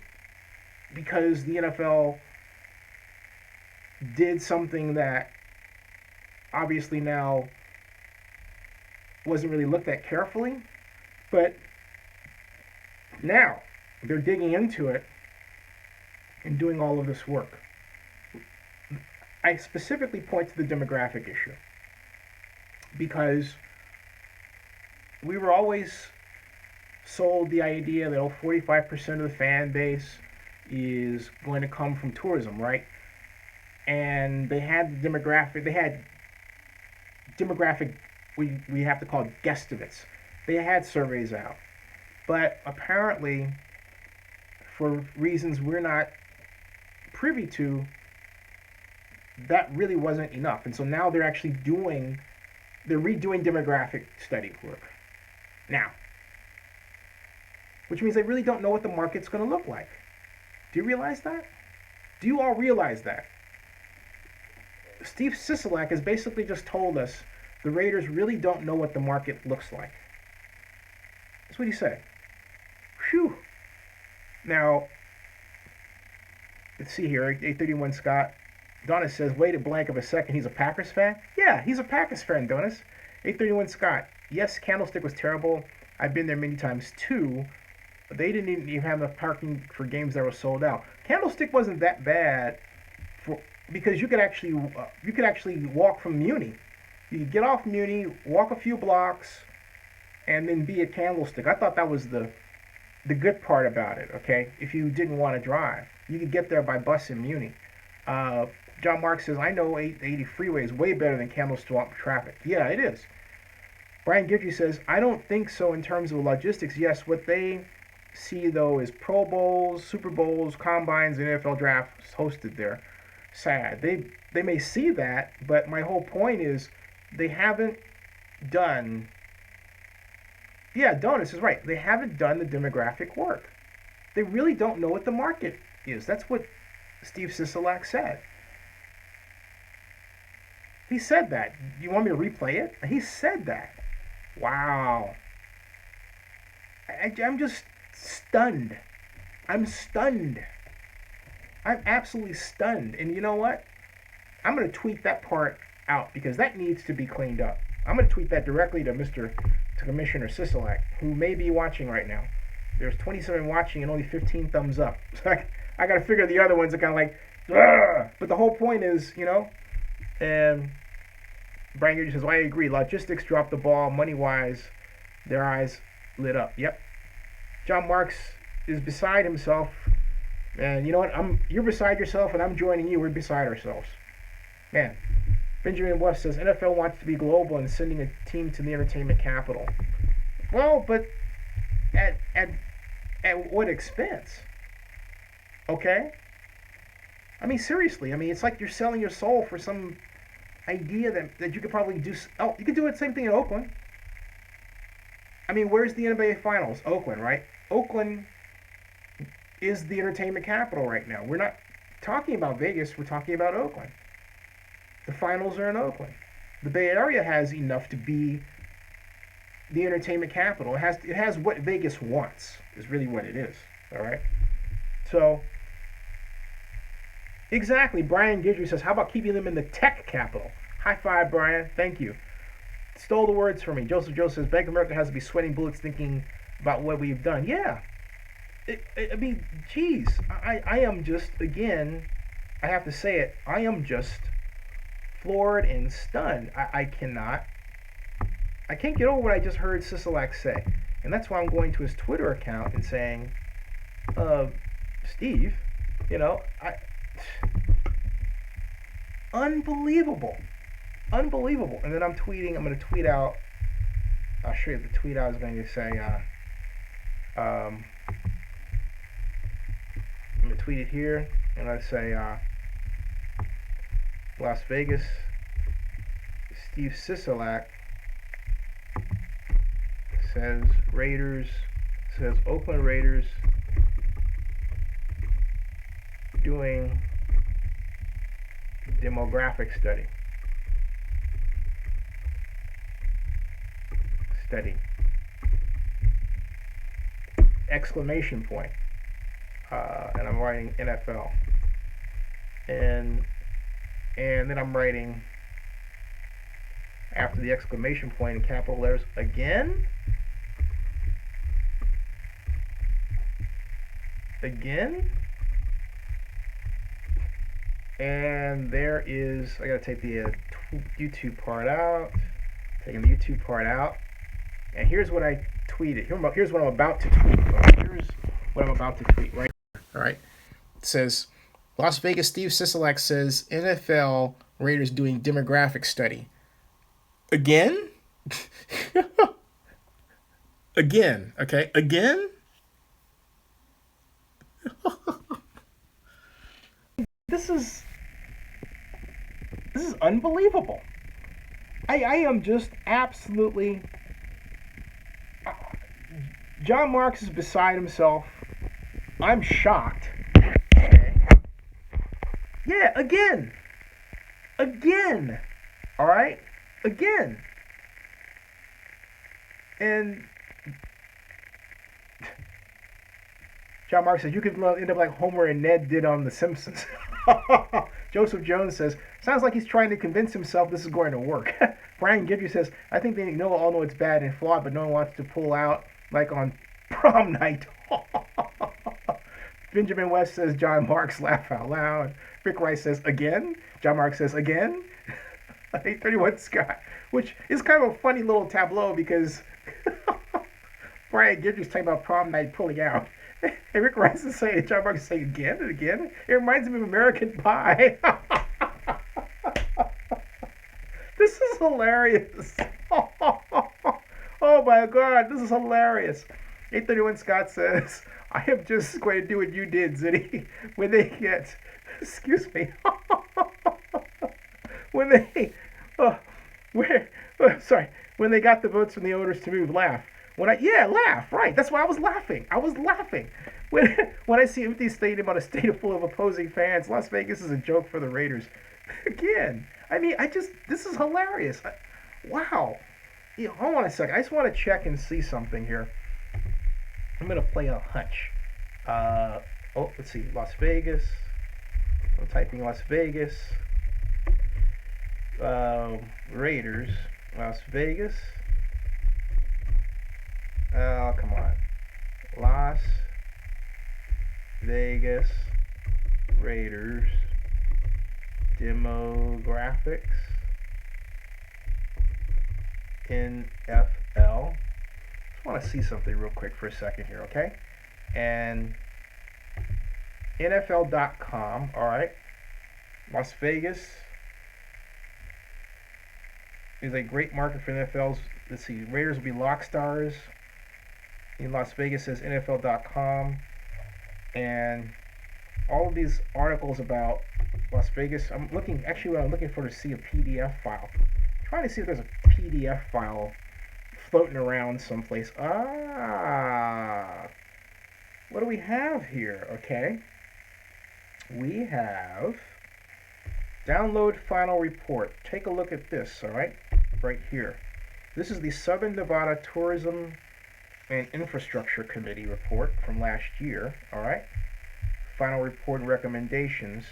because the NFL did something that obviously now wasn't really looked at carefully, but now they're digging into it and doing all of this work. I specifically point to the demographic issue because we were always sold the idea that 45% of the fan base is going to come from tourism, right? And they had demographic, we have to call it guesstimates. They had surveys out. But apparently, for reasons we're not privy to, that really wasn't enough. And so now they're actually redoing demographic study work now, which means they really don't know what the market's going to look like. Do you realize that? Do you all realize that? Steve Sisolak has basically just told us the Raiders really don't know what the market looks like. That's what he said. Phew. Now, let's see here, 831 Scott. Donis says, wait a blank of a second, he's a Packers fan? Yeah, he's a Packers fan, Donis. 831 Scott. Yes, Candlestick was terrible. I've been there many times too. But they didn't even have enough parking for games that were sold out. Candlestick wasn't that bad because you could actually walk from Muni. You could get off Muni, walk a few blocks, and then be at Candlestick. I thought that was the good part about it, okay? If you didn't want to drive. You could get there by bus in Muni. John Mark says, I know 880 freeway is way better than Candlestick traffic. Yeah, it is. Brian Gidry says, I don't think so in terms of logistics. Yes, what they see, though, is Pro Bowls, Super Bowls, Combines, and NFL drafts hosted there. Sad. They may see that, but my whole point is they haven't done... Yeah, Donis is right. They haven't done the demographic work. They really don't know what the market is. That's what Steve Sisolak said. He said that. You want me to replay it? He said that. Wow. I'm just stunned. I'm stunned. I'm absolutely stunned. And you know what? I'm going to tweet that part out because that needs to be cleaned up. I'm going to tweet that directly to Commissioner Sisolak, who may be watching right now. There's 27 watching and only 15 thumbs up. So I got to figure the other ones are kind of like, ugh. But the whole point is, and Brian Gidry says, well, I agree. Logistics dropped the ball money-wise. Their eyes lit up. Yep. John Marks is beside himself. And you know what? You're beside yourself, and I'm joining you. We're beside ourselves. Man. Benjamin West says, NFL wants to be global and sending a team to the entertainment capital. Well, but at what expense? Okay? I mean, seriously. I mean, it's like you're selling your soul for some idea that you could probably do. Oh, you could do the same thing in Oakland. I mean, where's the NBA Finals? Oakland, right? Oakland is the entertainment capital right now. We're not talking about Vegas. We're talking about Oakland. The finals are in Oakland. The Bay Area has enough to be the entertainment capital. It has what Vegas wants, is really what it is. All right? So, exactly. Brian Gidry says, how about keeping them in the tech capital? High five, Brian. Thank you. Stole the words from me. Joseph Joe says, Bank of America has to be sweating bullets thinking about what we've done. Yeah. I mean, geez. I am just, again, I have to say it, I am just floored and stunned. I can't get over what I just heard Sisolak say. And that's why I'm going to his Twitter account and saying, Steve, unbelievable. Unbelievable. And then I'm going to tweet out, I'll show you the tweet I was going to say, I'm going to tweet it here, and I say, Las Vegas, Steve Sisolak says Oakland Raiders doing demographic study. Exclamation point. And I'm writing NFL. And then I'm writing after the exclamation point in capital letters again. Again. And there is, I gotta take the YouTube part out. Taking the YouTube part out. And here's what I tweeted. Here's what I'm about to tweet. Here's what I'm about to tweet right here. All right. It says, Las Vegas Steve Sisolak says NFL Raiders doing demographic study. Again? Again. Okay. Again? This is unbelievable. I am just absolutely. John Marks is beside himself. I'm shocked. Okay. Yeah, again. Again. All right? Again. And John Marks says, you could end up like Homer and Ned did on The Simpsons. Joseph Jones says, sounds like he's trying to convince himself this is going to work. Brian Guidry says, I think they all know it's bad and flawed, but no one wants to pull out like on prom night. Benjamin West says, John Marks, laugh out loud. Rick Rice says, again? John Marks says, again? 831 Scott, which is kind of a funny little tableau because Brian Guidry's talking about prom night pulling out. And Rick Rice is saying, John Marks is saying again and again. It reminds me of American Pie. This is hilarious. Oh my God, this is hilarious. 831 Scott says, I am just going to do what you did, Zitty. When they get, excuse me, when they, when they got the votes from the owners to move, laugh. Laugh, right. That's why I was laughing. When I see empty stadium on a stadium full of opposing fans, Las Vegas is a joke for the Raiders. Again, I mean, this is hilarious. Wow. Hold on a second. I just want to check and see something here. I'm going to play a hunch. Let's see. Las Vegas. I'm typing Las Vegas. Raiders. Las Vegas. Oh, come on. Las Vegas Raiders demographics NFL. Just want to see something real quick for a second here, okay? And NFL.com, all right. Las Vegas is a great market for NFL's. Let's see, Raiders will be lock stars. In Las Vegas says NFL.com, and all of these articles about Las Vegas. I'm looking for to see a PDF file. I'm trying to see if there's a PDF file floating around someplace. What do we have here? Okay, we have download final report. Take a look at this. All right, right here. This is the Southern Nevada Tourism and Infrastructure Committee report from last year. All right, final report and recommendations,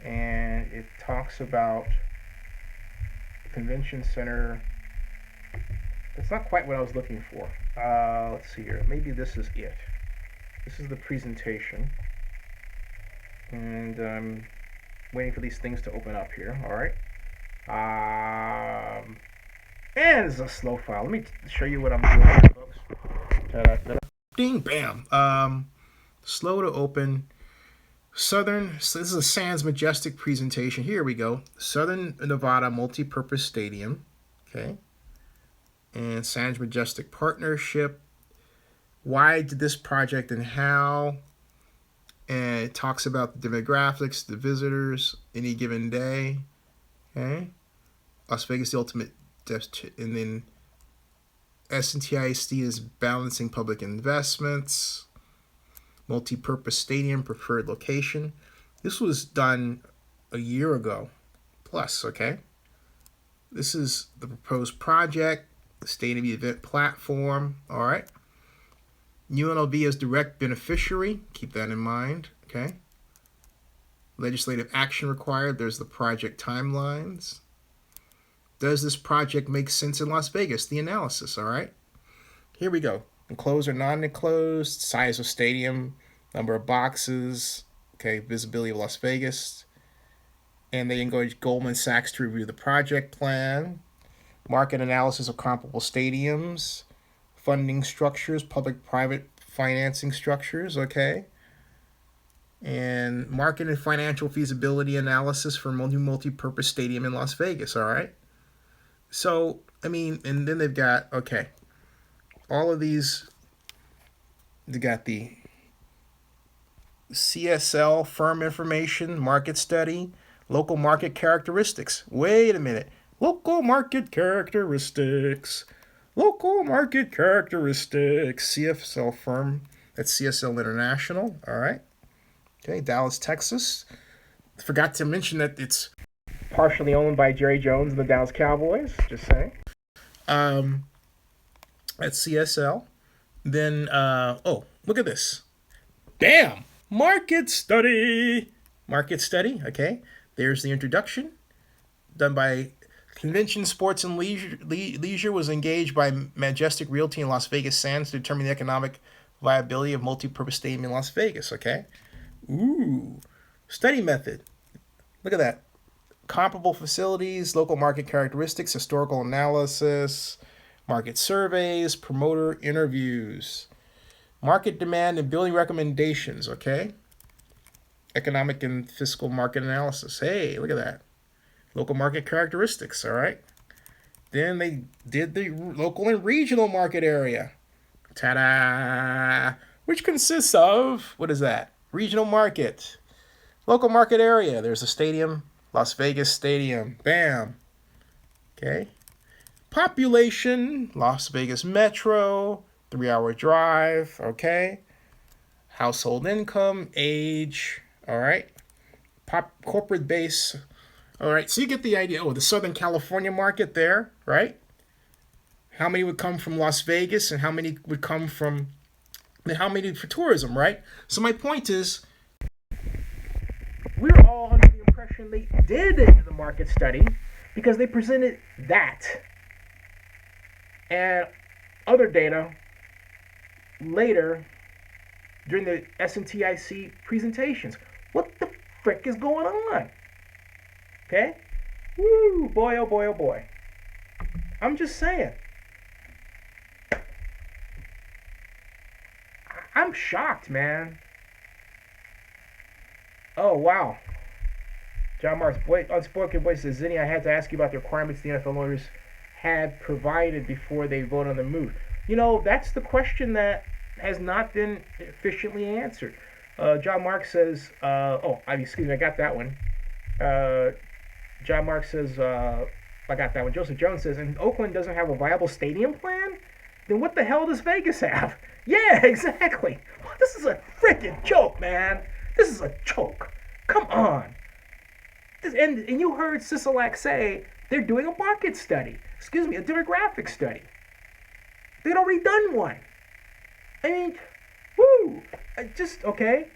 and it talks about convention center. It's not quite what I was looking for. Let's see here. Maybe this is it. This is the presentation, and I'm waiting for these things to open up here. All right. And it's a slow file. Let me show you what I'm doing here, folks. Ta-da-da-da. Ding, bam. Slow to open. So this is a Sands Majestic presentation. Here we go. Southern Nevada Multipurpose Stadium. Okay. And Sands Majestic Partnership. Why did this project and how? And it talks about the demographics, the visitors, any given day. Okay. Las Vegas, the ultimate. And then SNTISD is balancing public investments. Multi-purpose stadium, preferred location. This was done a year ago plus, okay? This is the proposed project, the stadium event platform, all right? UNLV as direct beneficiary, keep that in mind, okay? Legislative action required, there's the project timelines. Does this project make sense in Las Vegas? The analysis, all right? Here we go. Enclosed or non-enclosed, size of stadium, number of boxes, okay, visibility of Las Vegas. And they engage Goldman Sachs to review the project plan, market analysis of comparable stadiums, funding structures, public-private financing structures, okay? And market and financial feasibility analysis for multi-purpose stadium in Las Vegas, all right? So, I mean, and then they've got, okay, all of these, they got the CSL firm information, market study, local market characteristics. Wait a minute. Local market characteristics. Local market characteristics. CSL firm. That's CSL International. All right. Okay, Dallas, Texas. Forgot to mention that it's partially owned by Jerry Jones and the Dallas Cowboys. Just saying. That's CSL. Then, oh, look at this. Bam! Market study. Market study, okay. There's the introduction. Done by Convention Sports and Leisure was engaged by Majestic Realty in Las Vegas Sands to determine the economic viability of multi-purpose stadium in Las Vegas, okay. Ooh. Study method. Look at that. Comparable facilities, local market characteristics, historical analysis, market surveys, promoter interviews, market demand and building recommendations, okay? Economic and fiscal market analysis. Hey, look at that. Local market characteristics, all right? Then they did the local and regional market area. Ta-da! Which consists of, what is that? Regional market. Local market area. There's a stadium, Las Vegas Stadium. Bam. Okay. Population, Las Vegas Metro, 3-hour drive, okay. Household income, age, all right. Corporate base, all right. So you get the idea. Oh, the Southern California market there, right? How many would come from Las Vegas and how many would come from, how many for tourism, right? So my point is, we're all under the impression they did the market study because they presented that and other data later during the SNTIC presentations. What the frick is going on? Okay? Woo, boy, oh boy, oh boy. I'm just saying. I'm shocked, man. Oh, wow. John Mark's unspoken voice says, Zinni, I had to ask you about the requirements the NFL lawyers had provided before they vote on the move. You know, that's the question that has not been efficiently answered. John Mark says, excuse me, I got that one. John Mark says, I got that one. Joseph Jones says, and Oakland doesn't have a viable stadium plan? Then what the hell does Vegas have? Yeah, exactly. This is a freaking joke, man. This is a joke. Come on. And you heard Sisolak say they're doing a market study. Excuse me, a demographic study. They'd already done one. I mean, woo. Okay.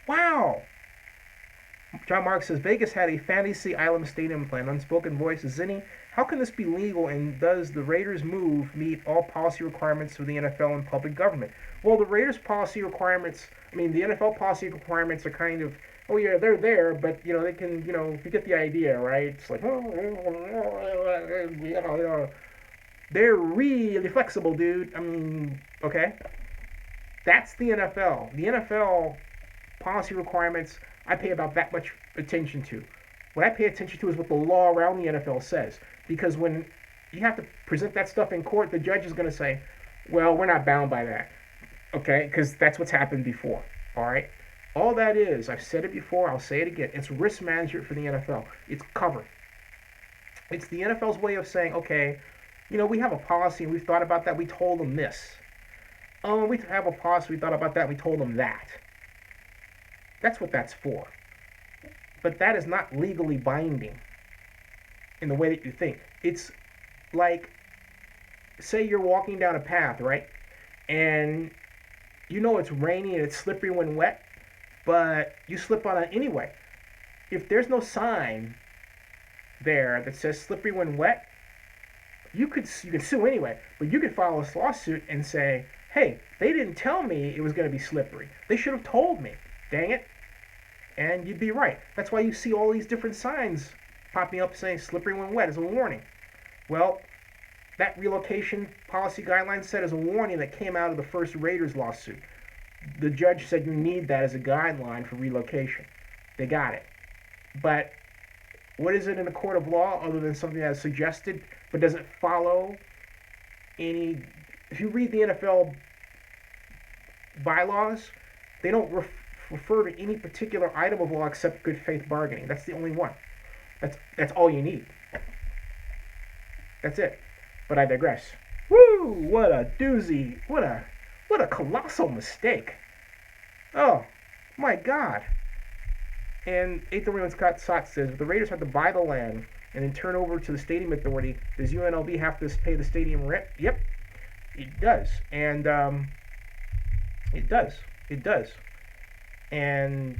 Wow. John Mark says, Vegas had a fantasy island stadium plan. Unspoken voice is Zinni. How can this be legal, and does the Raiders move meet all policy requirements of the NFL and public government? Well, the Raiders policy requirements, the NFL policy requirements are kind of, oh yeah, they're there, but, they can, you get the idea, right? It's like, they're really flexible, dude. Okay? That's the NFL. The NFL policy requirements, I pay about that much attention to. What I pay attention to is what the law around the NFL says. Because when you have to present that stuff in court, the judge is going to say, well, we're not bound by that. Okay? Because that's what's happened before. All right? All that is, I've said it before, I'll say it again, it's risk management for the NFL. It's covered. It's the NFL's way of saying, okay, we have a policy and we've thought about that, we told them this. Oh, we have a policy, we thought about that, we told them that. That's what that's for. But that is not legally binding in the way that you think. It's like, say you're walking down a path, right? And it's raining and it's slippery when wet, but you slip on it anyway. If there's no sign there that says slippery when wet, you could sue anyway, but you could file a lawsuit and say, hey, they didn't tell me it was going to be slippery. They should have told me. Dang it. And you'd be right. That's why you see all these different signs popping up saying slippery when wet as a warning. Well, that relocation policy guideline said as a warning that came out of the first Raiders lawsuit. The judge said you need that as a guideline for relocation. They got it. But what is it in a court of law other than something that's suggested but doesn't follow any... If you read the NFL bylaws, they don't refer to any particular item of law except good faith bargaining. That's the only one. That's all you need. That's it. But I digress. Woo! What a doozy! What a colossal mistake! Oh my God! And 831 Scott Sott says, the Raiders have to buy the land and then turn over to the stadium authority. Does UNLV have to pay the stadium rent? Yep, it does. And it does. It does. And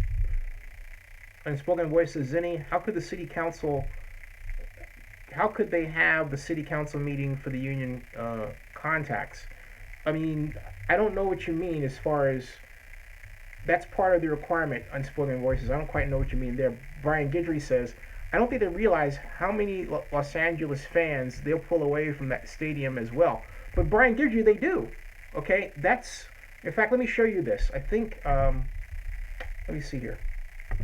Unspoken Voice says, Zinni, how could they have the city council meeting for the union contacts? I mean, I don't know what you mean as far as that's part of the requirement, Unspoken Voices. I don't quite know what you mean there. Brian Guidry says, I don't think they realize how many Los Angeles fans they'll pull away from that stadium as well. But Brian Guidry, they do. Okay, in fact, let me show you this. I think, let me see here.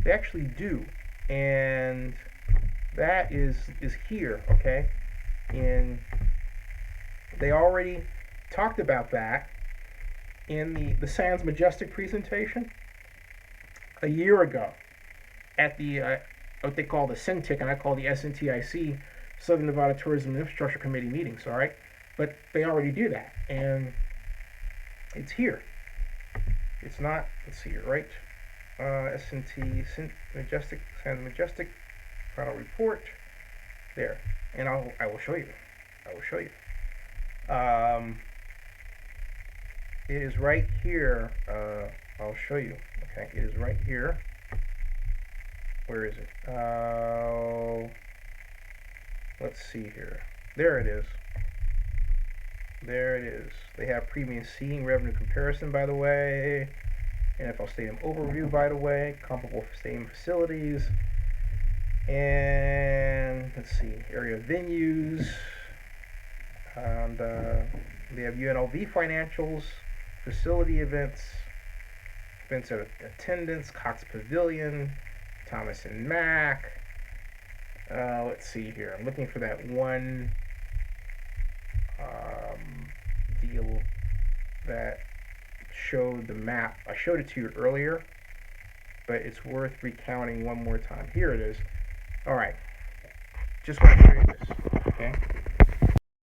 They actually do. And that is here, okay? And they already talked about that in the Sands Majestic presentation a year ago at the what they call the SNTIC, and I call the SNTIC, Southern Nevada Tourism and Infrastructure Committee meetings, all right? But they already do that, and it's here. It's not, let's see here, right? Majestic, Sands Majestic, final report, there. And I will show you. I will show you. It is right here. I'll show you. Okay, it is right here. Where is it? Let's see here. There it is. There it is. They have premium seating revenue comparison, by the way. NFL stadium overview, by the way. Comparable stadium facilities. And let's see, area venues. And they have UNLV financials, facility events at attendance, Cox Pavilion, Thomas and Mack. Let's see here. I'm looking for that one deal that showed the map. I showed it to you earlier, but it's worth recounting one more time. Here it is. All right. Just want to show you this. Okay.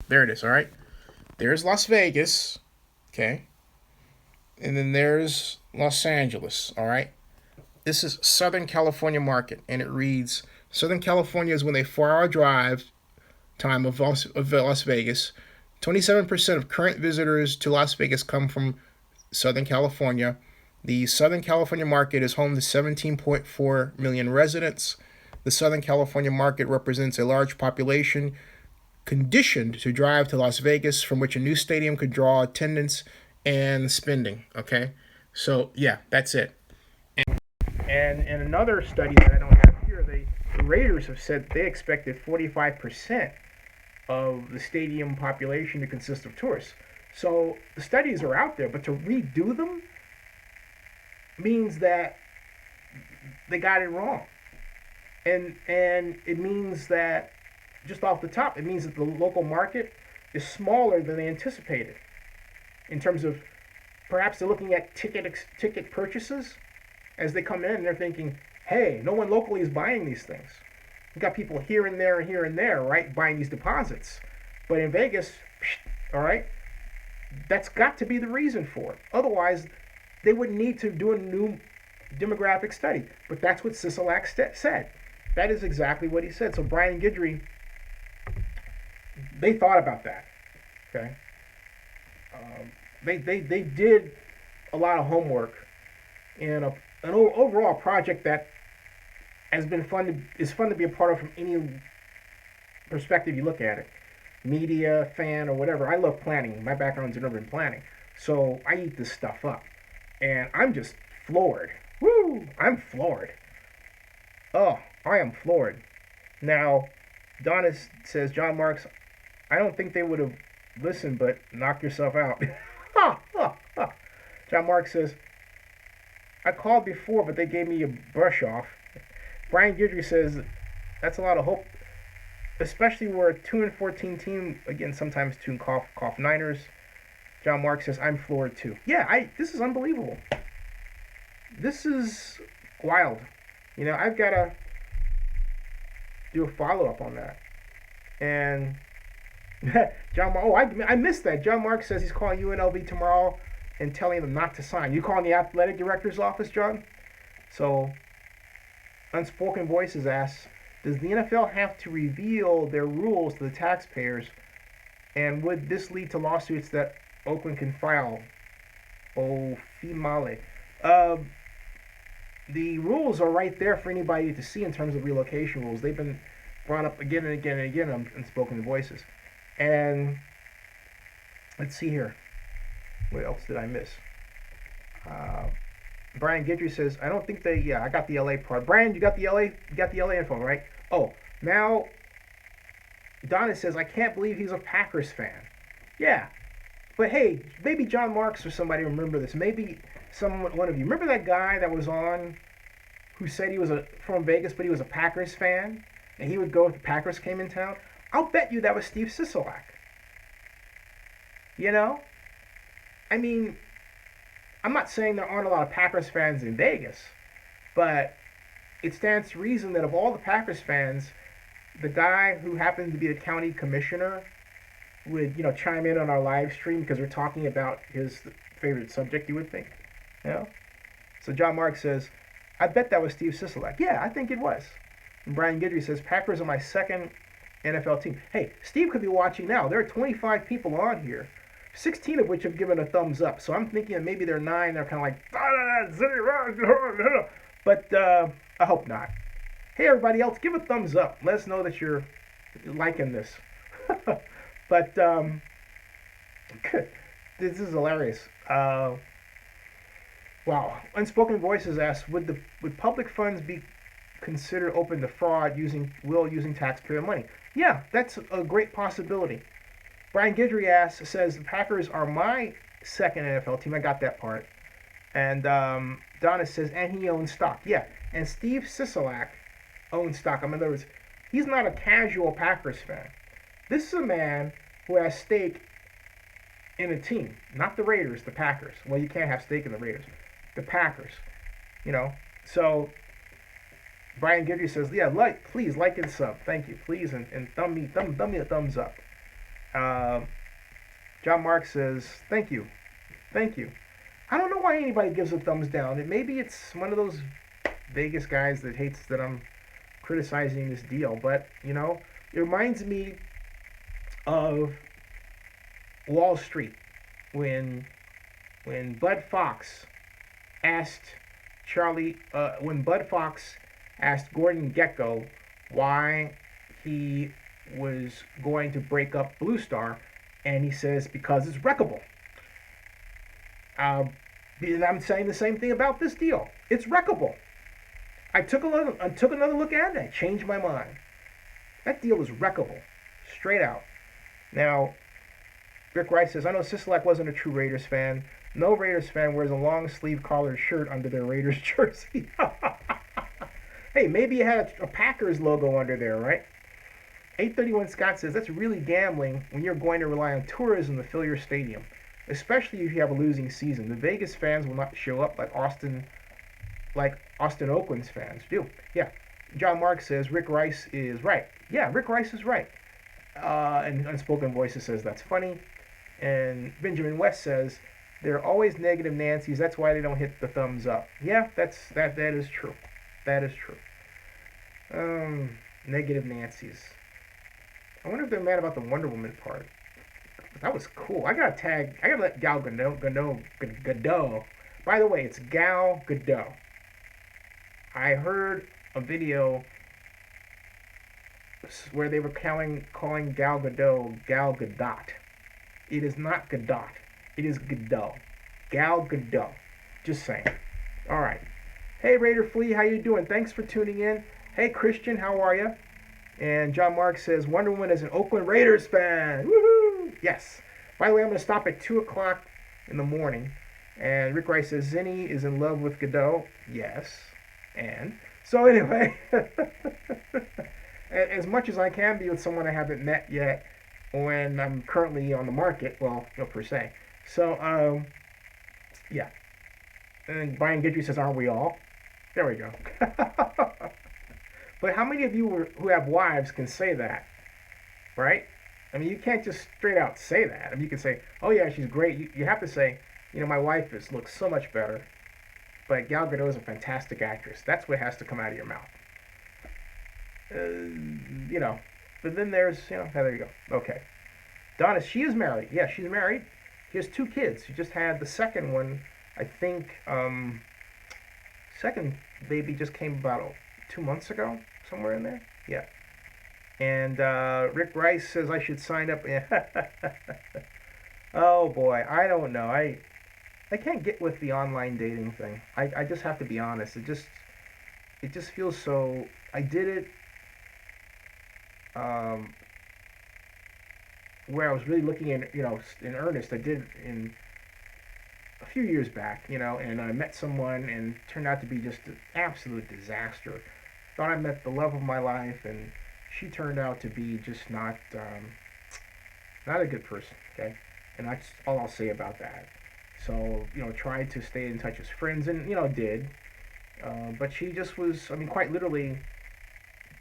There it is. All right. There's Las Vegas. Okay. And then there's Los Angeles. All right. This is Southern California market, and it reads, Southern California is within a 4-hour drive time of Las Vegas. 27% of current visitors to Las Vegas come from Southern California. The Southern California market is home to 17.4 million residents. The Southern California market represents a large population conditioned to drive to Las Vegas, from which a new stadium could draw attendance and spending. Okay, so yeah, that's it. And in another study that I don't have here, the Raiders have said they expected 45% of the stadium population to consist of tourists. So the studies are out there, but to redo them means that they got it wrong. And it means that, just off the top, it means that the local market is smaller than they anticipated. In terms of, perhaps they're looking at ticket purchases as they come in, and they're thinking, hey, no one locally is buying these things. You got people here and there, right, buying these deposits. But in Vegas, all right, that's got to be the reason for it. Otherwise, they wouldn't need to do a new demographic study. But that's what Sisolak said. That is exactly what he said. So Brian Guidry, they thought about that. Okay, they did a lot of homework in an overall project that has been fun to be a part of from perspective you look at it, media, fan, or whatever. I love planning. My background's in urban planning. So I eat this stuff up. And I'm just floored. Woo! I'm floored. Oh, I am floored. Now, Donna says, John Marks, I don't think they would have listened, but knock yourself out. Ha, ha, ha. John Marks says, I called before, but they gave me a brush off. Brian Guidry says, that's a lot of hope, especially we're a 2-14 team. Again, sometimes 2 cough Niners. John Marks says, I'm floored too. Yeah, this is unbelievable. This is wild. You know, I've got to do a follow-up on that. And I missed that. John Marks says he's calling UNLV tomorrow and telling them not to sign. You calling the athletic director's office, John? So, Unspoken Voices asks, does the NFL have to reveal their rules to the taxpayers? And would this lead to lawsuits that Oakland can file? Oh, Fimale. The rules are right there for anybody to see in terms of relocation rules. They've been brought up again and again and again on Unspoken Voices. And let's see here. What else did I miss? Brian Guidry says, I don't think they, I got the LA part. Brian, you got the LA info, right? Oh, now Donna says, I can't believe he's a Packers fan. Yeah. But hey, maybe John Marks or somebody remember this. Maybe one of you. Remember that guy that was on who said he was from Vegas, but he was a Packers fan? And he would go if the Packers came in town? I'll bet you that was Steve Sisolak. You know? I mean, I'm not saying there aren't a lot of Packers fans in Vegas, but it stands to reason that of all the Packers fans, the guy who happens to be the county commissioner would, chime in on our live stream because we're talking about his favorite subject, you would think. So John Mark says, I bet that was Steve Sisolak. Yeah, I think it was. And Brian Guidry says, Packers are my second NFL team. Hey, Steve could be watching now. There are 25 people on here, 16 of which have given a thumbs up. So I'm thinking that maybe there are 9 that are kind of like, but I hope not. Hey, everybody else, give a thumbs up. Let us know that you're liking this. But this is hilarious. Wow. Unspoken Voices asks, would public funds be considered open to fraud using taxpayer money? Yeah, that's a great possibility. Brian Guidry says the Packers are my second NFL team. I got that part. And Donna says, and he owns stock. Yeah, and Steve Sisolak owns stock. In other words, he's not a casual Packers fan. This is a man who has stake in a team, not the Raiders, the Packers. Well, you can't have stake in the Raiders. The Packers, So Brian Guidry says, yeah, please like and sub, thank you, please, and thumb me a thumbs up. John Mark says, thank you. I don't know why anybody gives a thumbs down. Maybe it's one of those Vegas guys that hates that I'm criticizing this deal, but it reminds me of Wall Street when Bud Fox asked Gordon Gekko why he was going to break up Blue Star, and he says because it's wreckable. And I'm saying the same thing about this deal. It's wreckable. I took another look at it, and I changed my mind. That deal is wreckable, straight out. Now, Rick Rice says, I know Sisolak wasn't a true Raiders fan. No Raiders fan wears a long sleeve collared shirt under their Raiders jersey. Hey, maybe it had a Packers logo under there, right? 831 Scott says, that's really gambling when you're going to rely on tourism to fill your stadium, especially if you have a losing season. The Vegas fans will not show up like Austin Oakland's fans do. Yeah. John Mark says, Rick Rice is right. Yeah, Rick Rice is right. And Unspoken Voices says, that's funny. And Benjamin West says, they're always negative Nancy's. That's why they don't hit the thumbs up. Yeah, that is true. That is true. Negative Nancy's. I wonder if they're mad about the Wonder Woman part. That was cool. I gotta let Gal Gadot. By the way, it's Gal Gadot. I heard a video where they were calling Gal Gadot Gal Gadot. It is not Gadot. It is Gadot. Gal Gadot. Just saying. All right. Hey Raider Flea, how you doing? Thanks for tuning in. Hey Christian, how are you? And John Mark says Wonder Woman is an Oakland Raiders fan. Woohoo! Yes. By the way, I'm going to stop at 2 o'clock in the morning. And Rick Rice says Zinni is in love with Godot. Yes. And so anyway, as much as I can be with someone I haven't met yet, when I'm currently on the market, well, no per se. So yeah. And Brian Guidry says, aren't we all? There we go. But how many of you who have wives can say that, right? I mean, you can't just straight out say that. I mean, you can say, oh yeah, she's great. You have to say, my wife looks so much better, but Gal Gadot is a fantastic actress. That's what has to come out of your mouth. But then there's, there you go. Okay. Donna, she is married. Yeah, she's married. She has 2 kids. She just had the second one, I think, second baby just came about 2 months ago, somewhere in there. Yeah. And Rick Rice says I should sign up. Oh boy, I don't know. I can't get with the online dating thing. I just have to be honest. It just feels so. I did it where I was really looking in earnest. I did it in a few years back, and I met someone and it turned out to be just an absolute disaster. Thought I met the love of my life, and she turned out to be just not a good person. Okay, and that's all I'll say about that. So tried to stay in touch as friends, and did, but she just was. I mean, quite literally,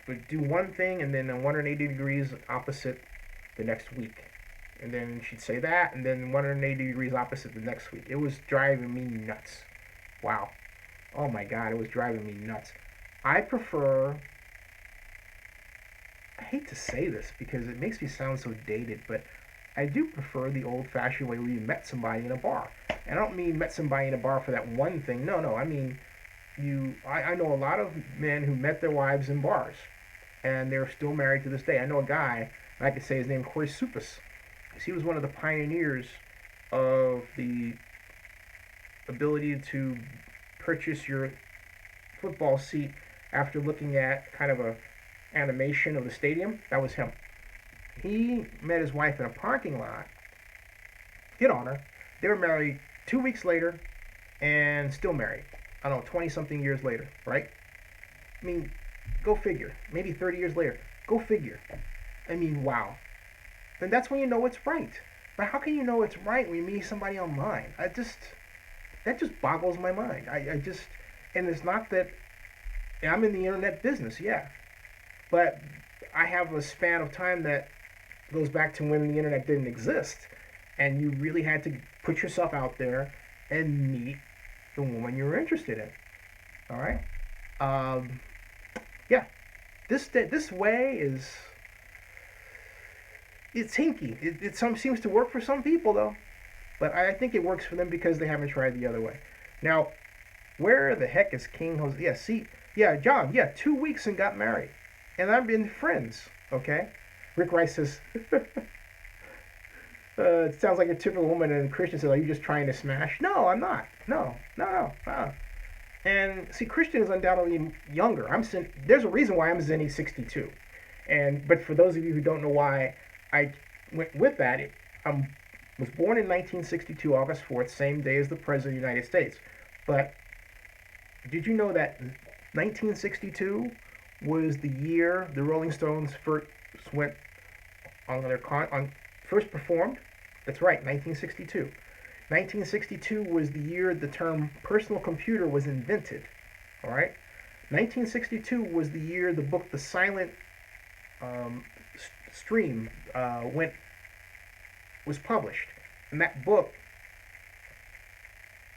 would do one thing and then 180 degrees opposite the next week, and then she'd say that, and then 180 degrees opposite the next week. It was driving me nuts. Wow. Oh my God, it was driving me nuts. I hate to say this because it makes me sound so dated, but I do prefer the old-fashioned way where you met somebody in a bar. And I don't mean met somebody in a bar for that one thing. No, I mean I know a lot of men who met their wives in bars, and they're still married to this day. I know a guy, I could say his name, Corey Supis. He was one of the pioneers of the ability to purchase your football seat after looking at kind of a animation of the stadium. That was him. He met his wife in a parking lot, hit on her. They were married 2 weeks later and still married. I don't know, 20-something years later, right? I mean, go figure. Maybe 30 years later. Go figure. I mean, wow. Then that's when you know it's right. But how can you know it's right when you meet somebody online? That just boggles my mind. And it's not that I'm in the internet business, yeah. But I have a span of time that goes back to when the internet didn't exist. And you really had to put yourself out there and meet the woman you were interested in. All right? Yeah. This way is... It's hinky. It seems to work for some people, though. But I think it works for them because they haven't tried the other way. Now, where the heck is King Jose? John, 2 weeks and got married. And I've been friends, okay? Rick Rice says, it sounds like a typical woman, and Christian says, are you just trying to smash? No, I'm not. No. And see, Christian is undoubtedly younger. There's a reason why I'm Zinni 62. But for those of you who don't know why I went with that, I was born in 1962, August 4th, same day as the President of the United States. But did you know that 1962 was the year the Rolling Stones first went first performed? That's right, 1962. 1962 was the year the term personal computer was invented. All right, 1962 was the year the book The Silent Stream was published, and that book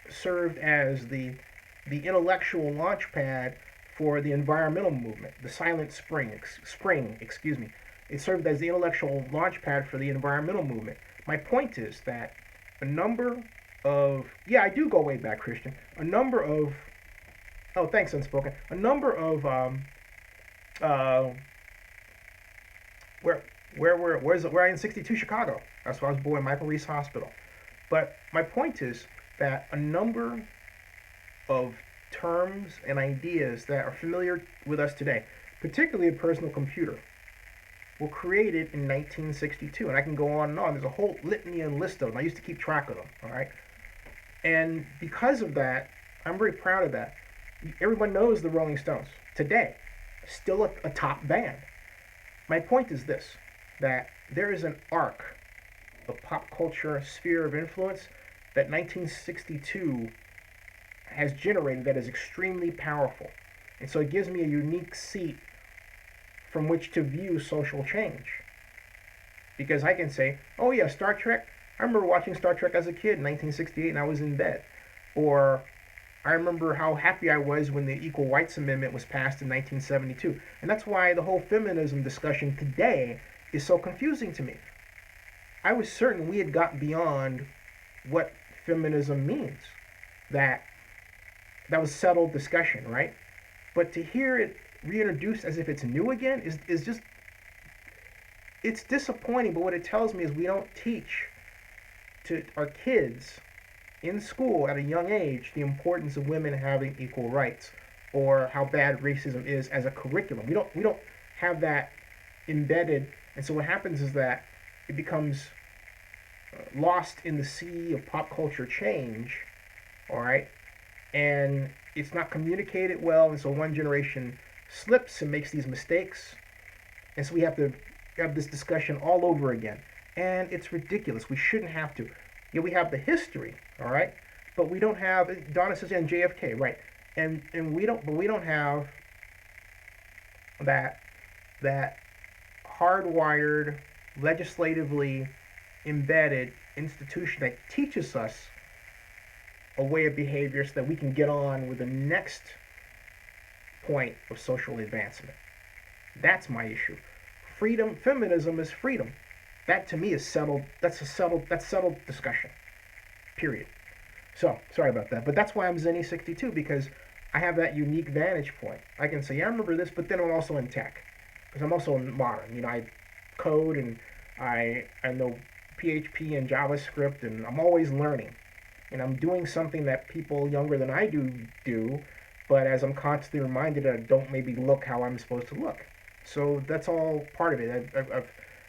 served as the intellectual launch pad for the environmental movement, the Silent Spring. It served as the intellectual launch pad for the environmental movement. My point is that a number of, I do go way back, Christian, thanks, Unspoken, a number of Where where I in 62 Chicago. That's where I was born, Michael Reese Hospital. But my point is that a number of terms and ideas that are familiar with us today, particularly a personal computer, were created in 1962. And I can go on and on. There's a whole litany and list of them. I used to keep track of them, all right? And because of that, I'm very proud of that. Everyone knows the Rolling Stones today, still a top band. My point is this, that there is an arc of pop culture sphere of influence that 1962 has generated that is extremely powerful. And so it gives me a unique seat from which to view social change. Because I can say, oh yeah, Star Trek, I remember watching Star Trek as a kid in 1968 and I was in bed. Or I remember how happy I was when the Equal Rights Amendment was passed in 1972. And that's why the whole feminism discussion today is so confusing to me. I was certain we had gotten beyond what feminism means. That was settled discussion, right? But to hear it reintroduced as if it's new again is just, it's disappointing. But what it tells me is we don't teach to our kids in school at a young age the importance of women having equal rights, or how bad racism is as a curriculum. We don't have that embedded, and so what happens is that it becomes lost in the sea of pop culture change, all right, and it's not communicated well, and so one generation slips and makes these mistakes, and so we have to have this discussion all over again, and it's ridiculous. We shouldn't have to. Yeah, we have the history, all right, but we don't have. Donna says, and JFK, right, and we don't have that hardwired, legislatively embedded institution that teaches us a way of behavior so that we can get on with the next point of social advancement. That's my issue. Freedom, feminism is freedom. That to me is settled. That's settled discussion. Period. So sorry about that, but that's why I'm Zenny 62, because I have that unique vantage point. I can say, yeah, I remember this, but then I'm also in tech, because I'm also modern. You know, I code and I know PHP and JavaScript, and I'm always learning. And I'm doing something that people younger than I do, but as I'm constantly reminded, I don't maybe look how I'm supposed to look. So that's all part of it.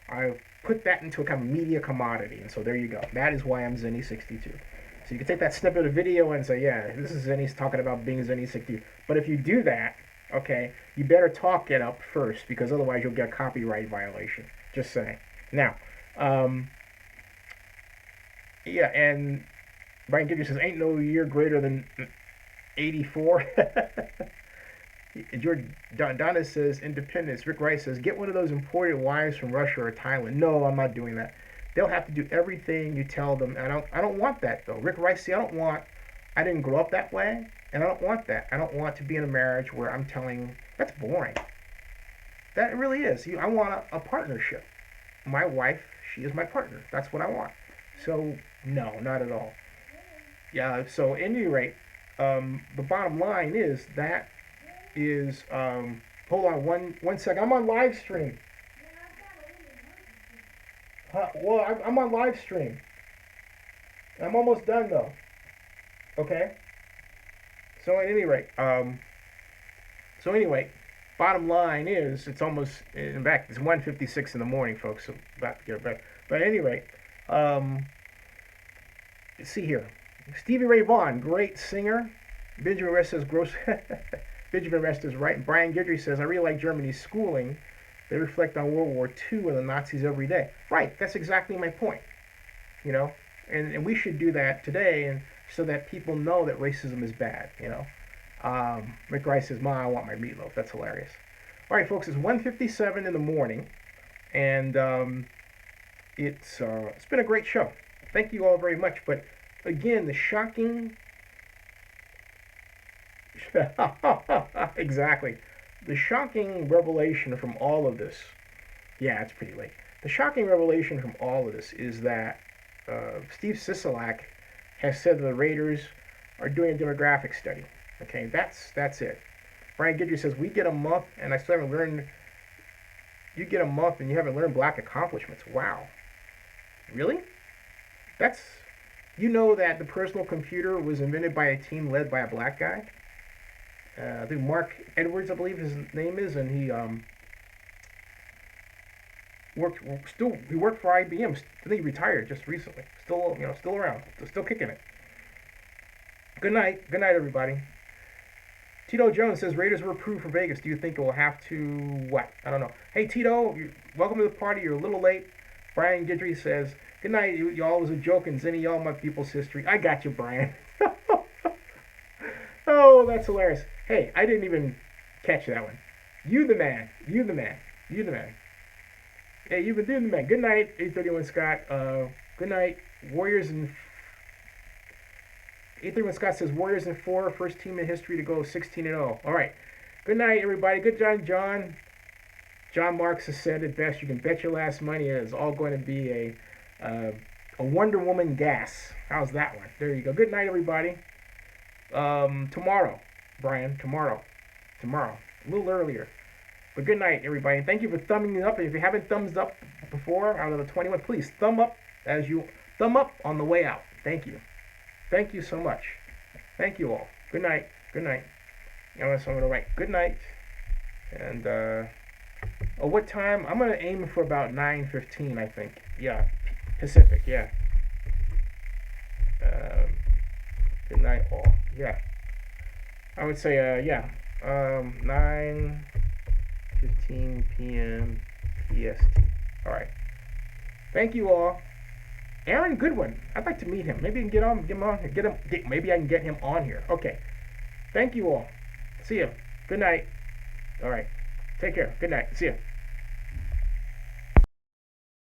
I've put that into a kind of media commodity, and so there you go. That is why I'm Zenny 62. So you can take that snippet of video and say, yeah, this is Zenny's talking about being Zenny 62. But if you do that, okay, you better talk it up first, because otherwise you'll get a copyright violation. Just saying. Now, yeah, and Brian Gidry says, ain't no year greater than 84. George Donna says, independence. Rick Rice says, get one of those imported wives from Russia or Thailand. No, I'm not doing that. They'll have to do everything you tell them. I don't want that, though. Rick Rice, see, I didn't grow up that way, and I don't want that. I don't want to be in a marriage where I'm telling, that's boring. That really is. I want a partnership. My wife, she is my partner. That's what I want. So, no, not at all. Yeah, so at any rate, the bottom line is that is, hold on one second. I'm on live stream. Well, I'm on live stream. I'm almost done though. Okay. So at any rate, bottom line is it's almost, in fact, it's 1:56 in the morning, folks. So about to get back. But at any rate, let's see here. Stevie Ray Vaughan, great singer. Benjamin Rest says gross. Benjamin Rest is right. And Brian Gidry says, I really like Germany's schooling. They reflect on World War II and the Nazis every day. Right, that's exactly my point. You know, and we should do that today, and so that people know that racism is bad. You know, Rick Rice says, "Ma, I want my meatloaf." That's hilarious. All right, folks, it's 1:57 in the morning, and it's been a great show. Thank you all very much. But again, the shocking. Exactly. The shocking revelation from all of this, yeah, it's pretty late. The shocking revelation from all of this is that Steve Sisolak has said that the Raiders are doing a demographic study. Okay, that's it. Brian Gidry says, we get a month, and I still haven't learned you get a month and you haven't learned black accomplishments. Wow. Really? That's, you know that the personal computer was invented by a team led by a black guy? I think Mark Edwards, I believe his name is, and he he worked for IBM. I think he retired just recently. Still around, still kicking it. Good night, everybody. Tito Jones says Raiders were approved for Vegas. Do you think it will have to what? I don't know. Hey Tito, welcome to the party. You're a little late. Brian Guidry says good night. Y'all was a joke and Zenny, y'all my people's history. I got you, Brian. Oh, that's hilarious. Hey, I didn't even catch that one. You the man. You the man. You the man. Hey, you've been doing the man. Good night, 831 Scott. Good night, Warriors and 831 Scott says Warriors in 4, first team in history to go 16-0. All right. Good night, everybody. Good job, John. John Marks has said it best. You can bet your last money it is all going to be a Wonder Woman gas. How's that one? There you go. Good night, everybody. Tomorrow, Brian. Tomorrow. A little earlier. But good night, everybody. And thank you for thumbing it up. And if you haven't thumbs up before out of the 21, please thumb up on the way out. Thank you. Thank you so much. Thank you all. Good night. Good night. I'm going to write good night. And, what time? I'm going to aim for about 9:15, I think. Yeah. Pacific, yeah. Good night, all. Yeah. I would say, 9:15 p.m. PST. All right. Thank you all. Aaron Goodwin. I'd like to meet him. Maybe I can get him on. Maybe I can get him on here. Okay. Thank you all. See you. Good night. All right. Take care. Good night. See you.